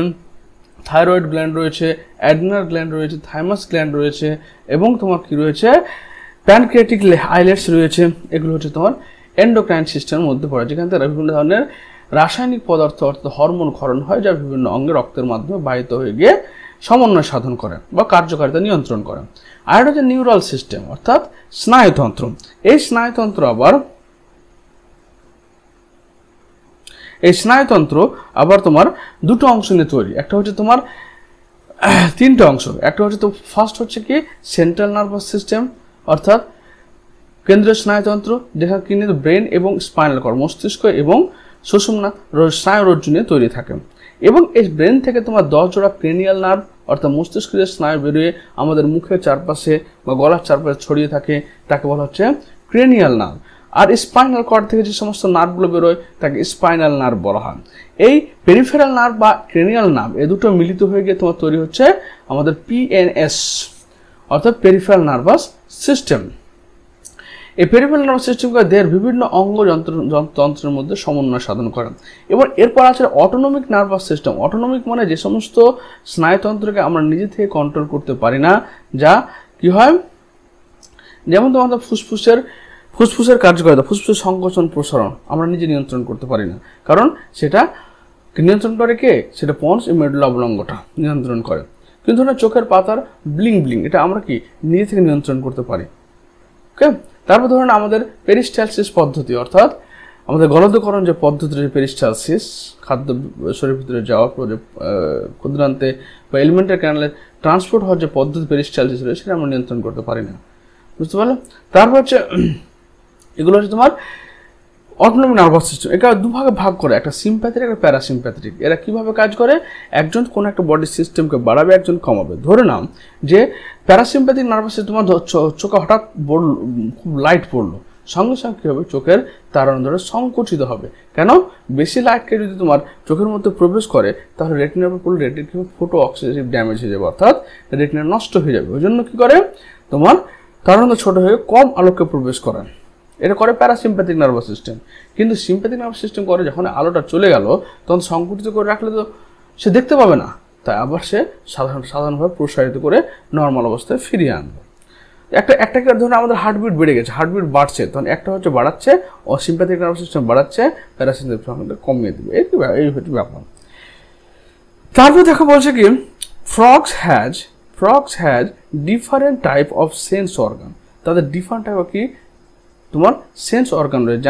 S1: থাইরয়েড গ্ল্যান্ড রয়েছে, অ্যাড্রিনাল গ্ল্যান্ড রয়েছে, থাইমাস গ্ল্যান্ড রয়েছে, এবং তোমার কি রয়েছে, প্যানক্রিয়াটিক আইলেটস রয়েছে। এগুলো হচ্ছে তোমার এন্ডোক্রাইন সিস্টেমের মধ্যে পড়ে, যেখান থেকে বিভিন্ন ধরনের রাসায়নিক পদার্থ অর্থাৎ হরমোন ক্ষরণ হয়, যা বিভিন্ন অঙ্গে রক্তের মাধ্যমে বাহিত হয়ে গিয়ে সমন্বয় সাধন করে বা কার্যকারিতা নিয়ন্ত্রণ করে। আর এটা হচ্ছে নিউরাল সিস্টেম অর্থাৎ স্নায়ুতন্ত্র। এই স্নায়ুতন্ত্র আবার তোমার দুটো অংশ নিয়ে তৈরি। একটা হচ্ছে তোমার তিনটে অংশ। একটা হচ্ছে তো ফার্স্ট হচ্ছে কি সেন্ট্রাল নার্ভাস সিস্টেম অর্থাৎ কেন্দ্রীয় স্নায়ুতন্ত্র, যেখানে কিন্তু ব্রেন এবং স্পাইনাল কর্ড মস্তিষ্ক এবং সুষুম্না স্নায়ুরজ্জু নিয়ে তৈরি থাকে। এবং এই ব্রেন থেকে তোমার 10 জোড়া ক্রেনিয়াল নার্ভ অর্থাৎ মস্তিষ্কের স্নায়ু বেরিয়ে আমাদের মুখের চারপাশে বা গলার চারপাশে ছড়িয়ে থাকে, তাকে বলা হচ্ছে ক্রেনিয়াল নার্ভ। আর স্পাইনাল কর্ড থেকে যে সমস্ত নার্ভগুলো বেরোয় তাকে স্পাইনাল নার্ভ বলা হয়। এই পেরিফেরাল নার্ভ বা ক্রেনিয়াল নার্ভ এ দুটো মিলিত হয়ে গিয়ে তোমার তৈরি হচ্ছে আমাদের পিএনএস অর্থাৎ পেরিফেরাল নার্ভাস সিস্টেম। এই পেরিফেরাল নার্ভাস সিস্টেমকে দেহের বিভিন্ন অঙ্গ যন্ত্রের মধ্যে সমন্বয় সাধন করে। এবার এরপর আছে অটোনমিক নার্ভাস সিস্টেম। অটোনমিক মানে যে সমস্ত স্নায়ুতন্ত্রকে আমরা নিজে থেকে কন্ট্রোল করতে পারি না, যা কি হয়, যেমন তোমাদের ফুসফুসের কার্যকারিতা, ফুসফুসের সংকোচন প্রসারণ আমরা নিজে নিয়ন্ত্রণ করতে পারি না, কারণ সেটা নিয়ন্ত্রণ করে কে, সেটা পন্স এবং মেডুলা অবলঙ্গটা নিয়ন্ত্রণ করে। কিন্তু চোখের পাতার ব্লিং এটা আমরা কি নিজে থেকে নিয়ন্ত্রণ করতে পারি। ওকে, তারপর ধরুন আমাদের পেরিস্টালসিস পদ্ধতি অর্থাৎ আমাদের গলদকরণ যে পদ্ধতি, পেরিস্টালসিস খাদ্য শরীরের ভিতরে যাওয়ার পরে ক্ষুদ্রান্তে বা এলিমেন্টারি ক্যানালে ট্রান্সপোর্ট হওয়ার যে পদ্ধতি পেরিস্টালসিস রয়েছে সেটা আমরা নিয়ন্ত্রণ করতে পারি না, বুঝতে পারলে। তারপর হচ্ছে এগুলো হচ্ছে তোমার অটোনমিক নার্ভাস সিস্টেম। এটা দুভাগে ভাগ করে, একটা সিম্প্যাথেটিক একটা প্যারাসিম্প্যাথেটিক। এরা কিভাবে কাজ করে, একজন কোনো একটা বডি সিস্টেমকে বাড়াবে, একজন কমাবে। ধরে নাও যে প্যারাসিম্প্যাথিক নার্ভাস সিস্টেম তোমার চোখে হঠাৎ খুব লাইট পড়লো, সঙ্গে সঙ্গে কী হবে, চোখের তারানন্দটা সংকুচিত হবে। কেন, বেশি লাইটকে যদি তোমার চোখের মধ্যে প্রবেশ করে তাহলে রেটিনার উপর পড়লে রেটিনা ফোটো অক্সিডেটিভ ড্যামেজ হয়ে যাবে, অর্থাৎ রেটিনা নষ্ট হয়ে যাবে। ওই জন্য কী করে, তোমার তারানন্দ ছোট হয়ে কম আলোকে প্রবেশ করে। এটা করে প্যারাসিম্প্যাথিক নার্ভাস সিস্টেম। কিন্তু সিম্প্যাথিক নার্ভাস সিস্টেম করে যখন আলোটা চলে গেল তখন সংকুচিত করে রাখলে তো সে দেখতে পাবে না, তাই আবার সে সাধারণভাবে প্রসারিত করে নর্মাল অবস্থায় ফিরিয়ে আনবে। একটা ধরুন আমাদের হার্টবিট বেড়ে গেছে, হার্টবিট বাড়ছে, তখন একটা হচ্ছে বাড়াচ্ছে, সিম্প্যাথিক নার্ভাস সিস্টেম বাড়াচ্ছে, প্যারাসিম্প্যাথিক কমিয়ে দেবে। এই হচ্ছে ব্যাপার। তারপর দেখো বলছে কি frogs has different type of sense organ. তাদের ডিফারেন্ট টাইপ কি তোমার সেন্স অর্গান রয়েছে।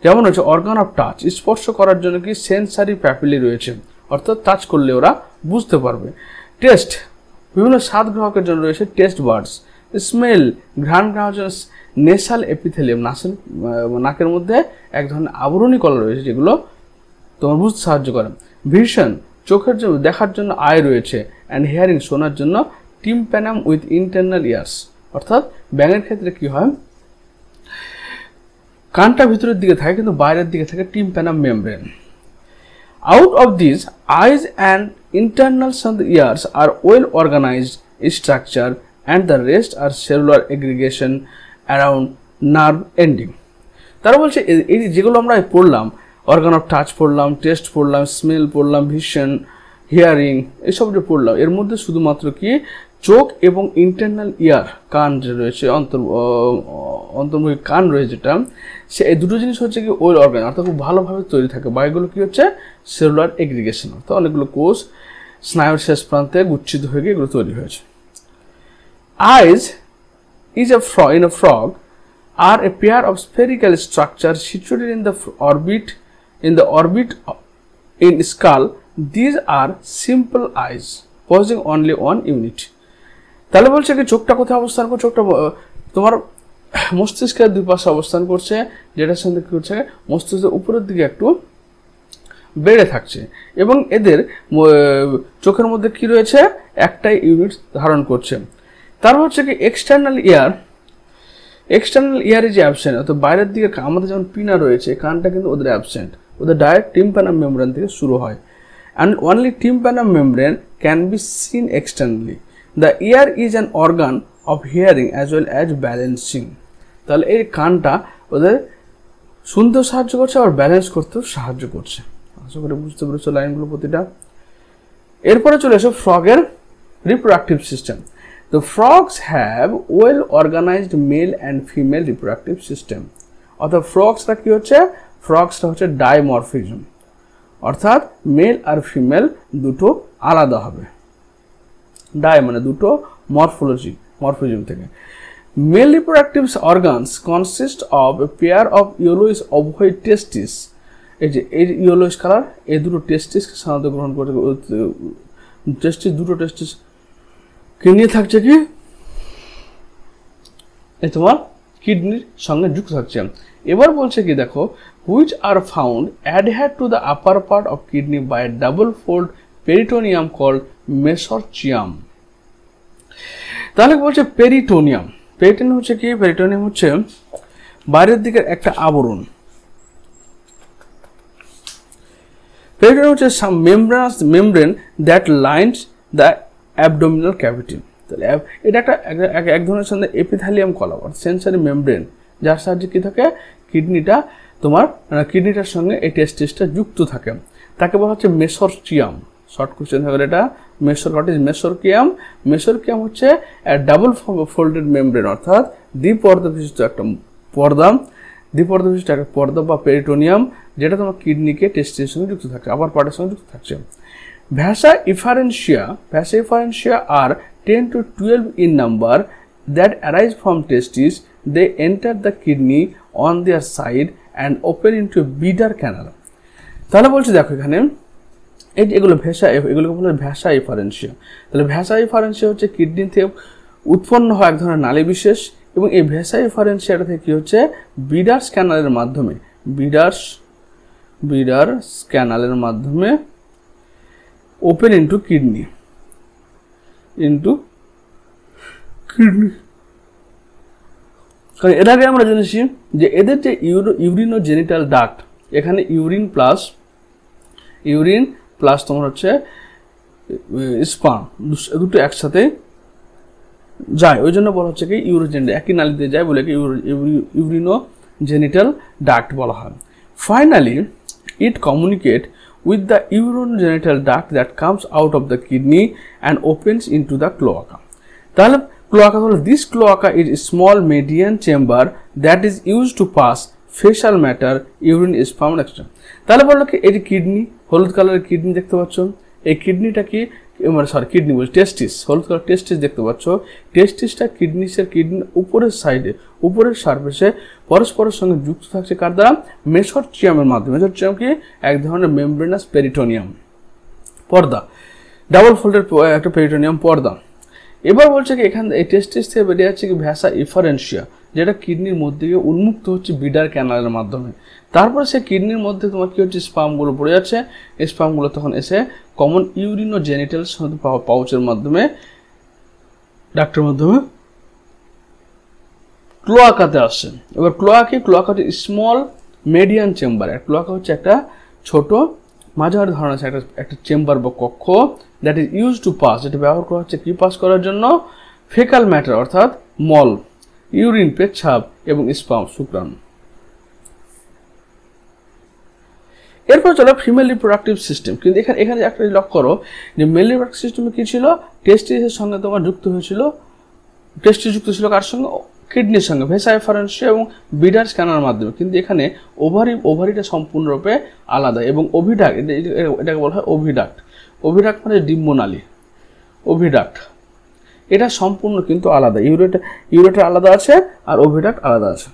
S1: যেমন হচ্ছে অর্গান অফ টাচ, স্পর্শ করার জন্য কি সেন্সারি প্যাপিলি রয়েছে, অর্থাৎ টাচ করলে ওরা বুঝতে পারবে। টেস্ট, বিভিন্ন স্বাদ গ্রাহকের জন্য রয়েছে টেস্ট বার্ডস। স্মেল, ঘ্রাণ গ্রাহকের জন্য নেসাল এপিথেলিয়াম, নাকের মধ্যে এক ধরনের আবরণী কলা রয়েছে যেগুলো তোমার বুঝতে সাহায্য করে। ভিশন, চোখের জন্য দেখার জন্য আই রয়েছে। অ্যান্ড হিয়ারিং, শোনার জন্য টিম্প্যানাম উইথ ইন্টারনাল ইয়ার্স, অর্থাৎ ব্যাঙের ক্ষেত্রে কি হয়, কানটা ভিতরের দিকে থাকে কিন্তু বাইরের দিকে থাকে tympanum membrane. Out of this eyes and internal ears are well organised structure and the rest are cellular aggregation around nerve ending. তারা বলছে এই যেগুলো আমরা পড়লাম, অর্গান অফ টাচ পড়লাম, টেস্ট পড়লাম, স্মেল পড়লাম, ভিশন, হিয়ারিং, এসব যে পড়লাম, এর মধ্যে শুধুমাত্র কি চোখ এবং ইন্টারনাল ইয়ার, কান যে রয়েছে, অন্তর্মুখী কান রয়েছে যেটা, সে এই দুটো জিনিস হচ্ছে কি ওয়েল অর্গান, অর্থাৎ খুব ভালোভাবে তৈরি থাকে। বা এগুলো কি হচ্ছে সেলুলার এগ্রিগেশন, অর্থাৎ অনেকগুলো কোষ স্নায়ুর শেষ প্রান্তে গুচ্ছিত হয়ে গিয়ে এগুলো তৈরি হয়েছে। Eyes in a frog are a pair of spherical structures situated in the orbit in skull. These are simple eyes possessing only one unit. তাহলে বলছে কি চোখটা কোথায় অবস্থান করছে, চোখটা তোমার মস্তিষ্কের দুই পাশে অবস্থান করছে, যেটার সঙ্গে কি করছে মস্তিষ্কের উপরের দিকে একটু বেড়ে থাকছে, এবং এদের চোখের মধ্যে কি রয়েছে, একটাই ইউনিট ধারণ করছে। তারপর হচ্ছে কি external year external year is absent, অর্থাৎ বাইরের দিকে আমাদের যেমন পিনা রয়েছে, কানটা কিন্তু ওদের অ্যাবসেন্ট, ওদের ডাইরেক্ট টিম্প্যানাম মেমব্রেন থেকে শুরু হয়। And only tympanum membrane can be seen externally. The ear is an organ of hearing as well as balancing. তাহলে এই কানটা ওদের শুনতেও সাহায্য করছে, আবার ব্যালেন্স করতেও সাহায্য করছে। আশা করি বুঝতে পেরেছো লাইনগুলো প্রতিটা। এরপরে চলে এসো ফ্রগের reproductive system. The frogs have well organized male and female reproductive system. অর্থাৎ ফ্রগসটা কি হচ্ছে, ফ্রগসটা হচ্ছে ডাইমরফিজম, অর্থাৎ মেল আর ফিমেল দুটো আলাদা হবে। ডাই মানে দুটো, মরফোলজিজম থেকে। Male reproductive organs consist of a pair of yellowish ovoid testes. এই যে এই ইয়েলোইশ কালার, এই দুটো টেস্টিস সাধারণত গ্রহণ করে, দুটো টেস্টিস কে নিয়ে থাকছে কি, এই তোমার কিডনির সঙ্গে যুক্ত থাকছে। এবার বলছে কি দেখো, which are found adhere to the upper part of kidney by a double fold peritoneum called mesorchium. তাহলে বলছে পেরিটোনিয়াম, পেরিটোনিয়াম হচ্ছে কি, পেরিটোনিয়াম হচ্ছে বাইরের দিকের একটা আবরণ। পেরিটোনিয়াম হচ্ছে membrane that lines the abdominal cavity. তাহলে এটা এক ধরনের সঙ্গে এপিথেলিয়াম কলাম, সেন্সারি মেমব্রেন, যার সাহায্যে কি থাকে, কিডনিটার সঙ্গে এই টেস্টিসটা যুক্ত থাকে, তাকে বলা হচ্ছে মেসোরচিয়াম। শর্ট কোশ্চেন হবে এটা, মেসোরকিয়াম হচ্ছে ডাবল ফোল্ডেড মেমব্রেন, অর্থাৎ দ্বিপর্দা বিশিষ্ট একটা পর্দা বা পেরিটোনিয়াম, যেটা তোমার কিডনিকে টেস্টিসের সঙ্গে যুক্ত থাকছে, আপার পার্টের সঙ্গে যুক্ত থাকছে। Vasa efferentia are 10 to 12 in number that arise from testes. They enter the kidney on their side and open into a bladder canal. তাহলে বলছি দেখো এখানে এই যে এগুলোকে বলে ভ্যাসা এফারেন্সিয়া। তাহলে ভ্যাসা এফারেন্সিয়া হচ্ছে কিডনি থেকে উৎপন্ন হয় এক ধরনের নালী বিশেষ, এবং এই ভ্যাসা এফারেন্সিয়াটা থেকে কি হচ্ছে, বিডার্স ক্যানালের মাধ্যমে ওপেন ইন্টু কিডনি। কারণ এর আগে আমরা জেনেছি যে এদের যে ইউরিনোজেনিটাল ডাক্ট, এখানে ইউরিন প্লাস তোমার হচ্ছে স্পার্ম দুটো একসাথে যায়, ওই জন্য বলা হচ্ছে কি ইউরোজেনিটাল, একই নালীতে যায় বলে কি ইউরিনোজেনিটাল ডাক্ট বলা হয়। Finally it communicate with the urogenital duct that comes out of the kidney and opens into the cloaca. তাহলে cloaca হলো, this cloaca is a small median chamber that is used to pass facial matter, urine, sperm, etc. তাহলে বললো কি এই যে kidney, হলুদ কালারের kidney দেখতে পাচ্ছ, এই কিডনিটা কি, কিডনি বলছি টেস্টিস, হলুদ কালার টেস্টিস দেখতে পাচ্ছ। টেস্টিসটা কিডনির উপরের সারফেসে পরস্পরের সঙ্গে যুক্ত থাকছে কার দ্বারা, মেসোরচিয়ামের মাধ্যমে। মেসোরচিয়াম কি, এক ধরনের মেমব্রেনাস পেরিটোনিয়াম পর্দা, ডাবল ফোল্ডেড একটা পেরিটোনিয়াম পর্দা। এবার বলছে কি এখানে এই টেস্টিস থেকে বেরিয়ে যাচ্ছে কি ভ্যাসা এফারেন্সিয়া, যেটা কিডনির মধ্যে গিয়ে উন্মুক্ত হচ্ছে বিডার ক্যানালের মাধ্যমে। তারপরে সে কিডনির মধ্যে তোমার কি হচ্ছে, স্পার্মগুলো পড়ে যাচ্ছে, এই স্পার্মগুলো তখন এসে কমন ইউরিনোজেনিটাল পাউচের মাধ্যমে, ডাক্টের মাধ্যমে ক্লোয়াকাতে আসছে। এবার ক্লোয়াকা হচ্ছে স্মল মেডিয়ান চেম্বার। ক্লোয়াকা হচ্ছে একটা ছোট মাঝারি ধরনের একটা চেম্বার বা কক্ষ, that is use to pass, যেটা ব্যবহার করা হচ্ছে কি পাস করার জন্য, ফেকাল ম্যাটার অর্থাৎ মল, ইউরিন পেচ্ছাপ এবং স্পার্ম শুক্রাণু। এরপর চলো ফিমেল রিপ্রোডাক্টিভ সিস্টেম। কিন্তু এখানে একটা লক্ষ্য করো যে মেল রিপ্রোডাক্টিভ সিস্টেমে কি ছিল, টেস্টিসের সঙ্গে তোমার যুক্ত ছিল কার সঙ্গে, কিডনির সঙ্গে, ভেসা এফারেন্সিয়া এবং বিডার্স ক্যানালের মাধ্যমে। কিন্তু এখানে ওভারিটা সম্পূর্ণরূপে আলাদা, এবং এটাকে বলা হয় ওভিডাক্ট মানে ডিম্বনালী, এটা সম্পূর্ণ কিন্তু আলাদা, ইউরেটার আলাদা আছে আর ওভিডাক্ট আলাদা আছে।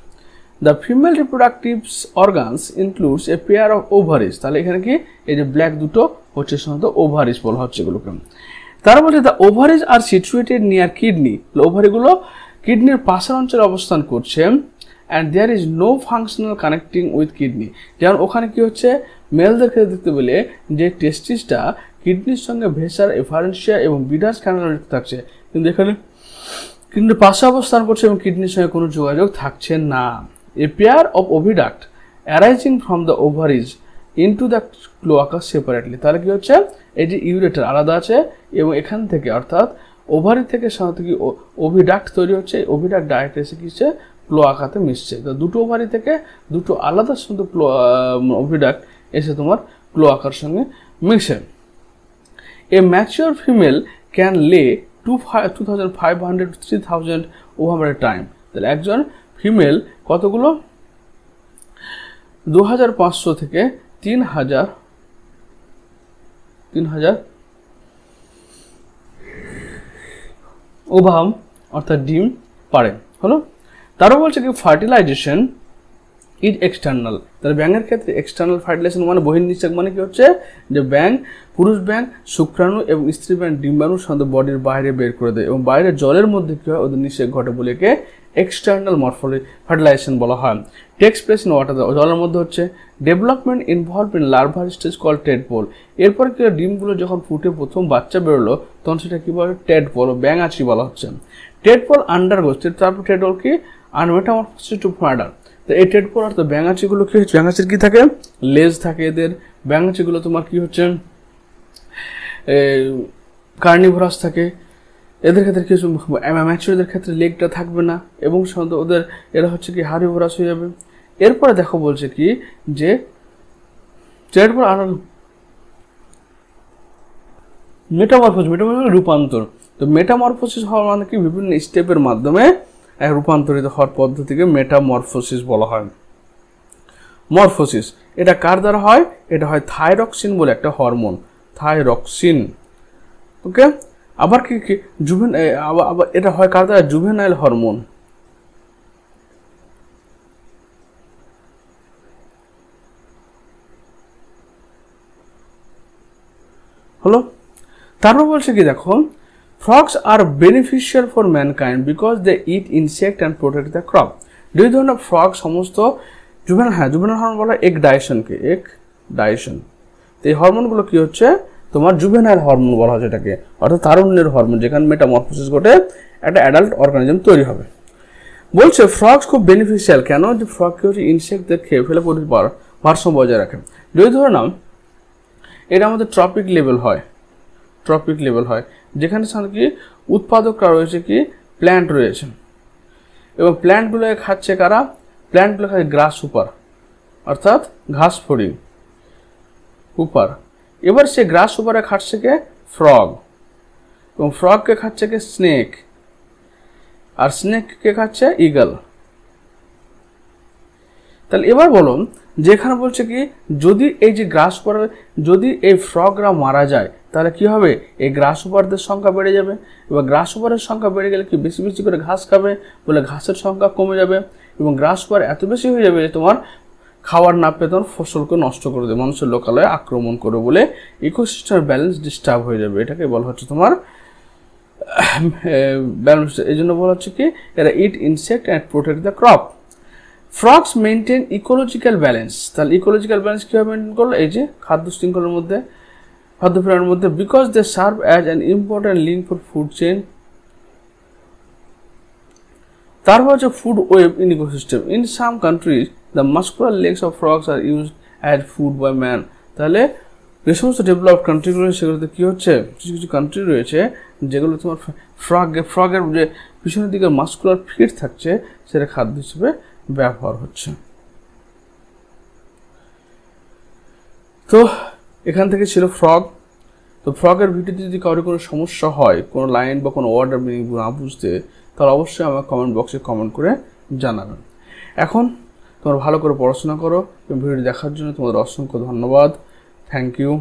S1: The female reproductive organs includes a pair of ovaries. তাহলে এখানে কি এই যে ব্ল্যাক দুটো হচ্ছে সাধারণত ওভারিস বলা হচ্ছে এগুলোকে। তারা বলছে the ovaries are situated near kidney. ওভারিগুলো কিডনির পাশের অঞ্চলে অবস্থান করছে, and there is no functional connecting with kidney. যেমন ওখানে কি হচ্ছে, মেলদের ক্ষেত্রে দেখতে পেলে যে টেস্টিসটা কিডনির সঙ্গে ভেসার এফারেন্সিয়া এবং বিডার্স ক্যানালে যুক্ত থাকছে, কিন্তু এখানে কিডনির পাশে অবস্থান করছে এবং কিডনির সঙ্গে কোনো যোগাযোগ থাকছে না। A pair of oviduct arising from the ovaries into the cloaca separately. তাহলে কি হচ্ছে, এই যে ইউরেটার আলাদা আছে এবং এখান থেকে অর্থাৎ ওভারি থেকে সাধারণত কি ওভিডাক্ট তৈরি হচ্ছে, ওভিডাক্ট ডাইরেক্ট এসে কি হচ্ছে ক্লোয়াকাতে মিশছে। তো দুটো ওভারি থেকে দুটো আলাদা শুধু ওভিডাক্ট এসে তোমার ক্লোয়াকার সঙ্গে মিশে। এ ম্যাচিওর ফিমেল ক্যান লে 2500 to 3000 ওভার এ টাইম। তাহলে একজন ফিমেল কতগুলো 2500 থেকে 3000 ওভাম অর্থাৎ ডিম পারে। হলো, তারও বলছে কি ফার্টিলাইজেশন ইজ এক্সটার্নাল। তাহলে ব্যাঙের ক্ষেত্রে এক্সটার্নাল ফার্টিলাইজেশন মানে বহির্নিষেক, মানে কি হচ্ছে যে ব্যাঙ, পুরুষ ব্যাঙ শুক্রাণু এবং স্ত্রী ব্যাঙ ডিম্বাণু সাধারণত বডির বাইরে বের করে দেয় এবং বাইরে জলের মধ্যে কি হয় ওদের নিষেক ঘটে বলে একে এক্সটার্নাল ফার্টিলাইজেশন বলা হয়। টেক্স প্লেস ইন ওয়াটার, জলের মধ্যে হচ্ছে। ডেভেলপমেন্ট ইনভলভ ইন লার্ভার স্টেজ কল টেডপোল। এরপর কি ডিমগুলো যখন ফুটে প্রথম বাচ্চা বেরোলো তখন সেটা কি বলে টেডপোল, ব্যাঙাচি বলা হচ্ছে। টেডপোল আন্ডারগোজ, তারপর টেডপোল কি আনমেটামরফোসিস টু ফ্লাডার। তো এই টেডপোল অর্থাৎ ব্যাঙাচিগুলো কি হচ্ছে, ব্যাঙাচির কি থাকে লেজ থাকে এদের, ব্যাঙাচিগুলো তোমার কি হচ্ছে কার্নিভোরাস থাকে। এদের ক্ষেত্রে কিছু ম্যাচিওরদের ক্ষেত্রে লেগটা থাকবে না এবং সাধারণত ওদের এরা হচ্ছে কি হার্নিভোরাস হয়ে যাবে। এরপরে দেখো বলছে কি যে মেটামরফোসিস, রূপান্তর। তো মেটামরফোসিস হওয়ার মানে কি বিভিন্ন স্টেপের মাধ্যমে রূপান্তরিত হওয়ার পদ্ধতিকে মেটামরফোসিস বলা হয়। মরফোসিস এটা কার দ্বারা হয়, এটা হয় থাইরক্সিন বলে একটা হরমোন, থাইরক্সিন। ওকে, আবার কি আবার এটা হয় কার দ্বারা, জুভেনাইল হরমোন। হলো, তারপর বলছে কি দেখো, frogs are beneficial for mankind because they eat insect and protect the crop. দুই ধরনের ফ্রগ সমস্ত জুভেনাইল হরমোন বলা হয় এগডাইশনকে, এগডাইশন। তো এই হরমোনগুলো কি হচ্ছে তোমার জুভেনাইল হরমোন বলা হচ্ছে এটাকে, অর্থাৎ তারুণ্যের হরমোন, যেখানে মেটামরফোসিস ঘটে একটা অ্যাডাল্ট অর্গানিজম তৈরি হবে। বলছে ফ্রগস খুব বেনিফিশিয়াল কেন, যে ফ্রগ কি হচ্ছে ইনসেক্টদের খেয়ে ফেলে ভারসাম্য বজায় রাখে। যদি ধরে নাও এটা আমাদের ট্রপিক লেভেল হয়, যেখানে সাধারণত কি উৎপাদকরা রয়েছে কি প্ল্যান্ট রয়েছে এবং প্ল্যান্টগুলোকে খাচ্ছে কারা, প্ল্যান্টগুলো খাচ্ছে গ্রাস সুপার অর্থাৎ ঘাস ফড়িং হুপার। এবার সে গ্রাস সুপারে খাচ্ছে কে ফ্রগ এবং ফ্রগকে খাচ্ছে কে স্নেক, আর স্নেককে খাচ্ছে ইগল। তাহলে এবার বলো যেখানে বলছে কি যদি এই যে গ্রাস সুপার, যদি এই ফ্রগরা মারা যায় তাহলে কি হবে, এই গ্রাস সুপারদের সংখ্যা বেড়ে যাবে। এবার গ্রাস সুপারের সংখ্যা বেড়ে গেলে কি বেশি বেশি করে ঘাস খাবে বলে ঘাসের সংখ্যা কমে যাবে এবং গ্রাস সুপার এত বেশি হয়ে যাবে যে তোমার খাবার না পেয়ে তোমার ফসলকে নষ্ট করে দেবে, মানুষের লোকালয়ে আক্রমণ করবে বলে ইকোসিস্টেমের ব্যালেন্স ডিস্টার্ব হয়ে যাবে। এটাকে বলা হচ্ছে তোমার ব্যালেন্স। এই জন্য বলা হচ্ছে কি এরা eat insect and protect the crop. Frogs maintain ecological balance. তাহলে ইকোলজিক্যাল ব্যালেন্স কীভাবে মেনটেন করলো, এই যে খাদ্য শৃঙ্খলের মধ্যে, খাদ্য প্রাণীর মধ্যে, because they serve as an important link for food chain. তারপর হচ্ছে food web in ecosystem. In some countries the muscular legs of frogs are used as food by man. তাহলে যে সমস্ত ডেভেলপড কান্ট্রিগুলো সেগুলোতে কী হচ্ছে, কিছু কিছু কান্ট্রি রয়েছে যেগুলো তোমার ফ্রগের যে পিছনের দিকে মাস্কুলার ফিট থাকছে সেটা খাদ্য হিসেবে ব্যবহার হচ্ছে। তো এখান থেকে ছিল ফ্রগ। তো ফ্রগের ভিডিওতে যদি কারোর কোনো সমস্যা হয়, কোনো লাইন বা কোনো ওয়ার্ডের মিনিং না বুঝতে, তাহলে অবশ্যই আমার কমেন্ট বক্সে কমেন্ট করে জানাবেন। এখন তোমরা ভালো করে পড়াশোনা করো এবং ভিডিওটি দেখার জন্য তোমাদের অসংখ্য ধন্যবাদ। Thank you.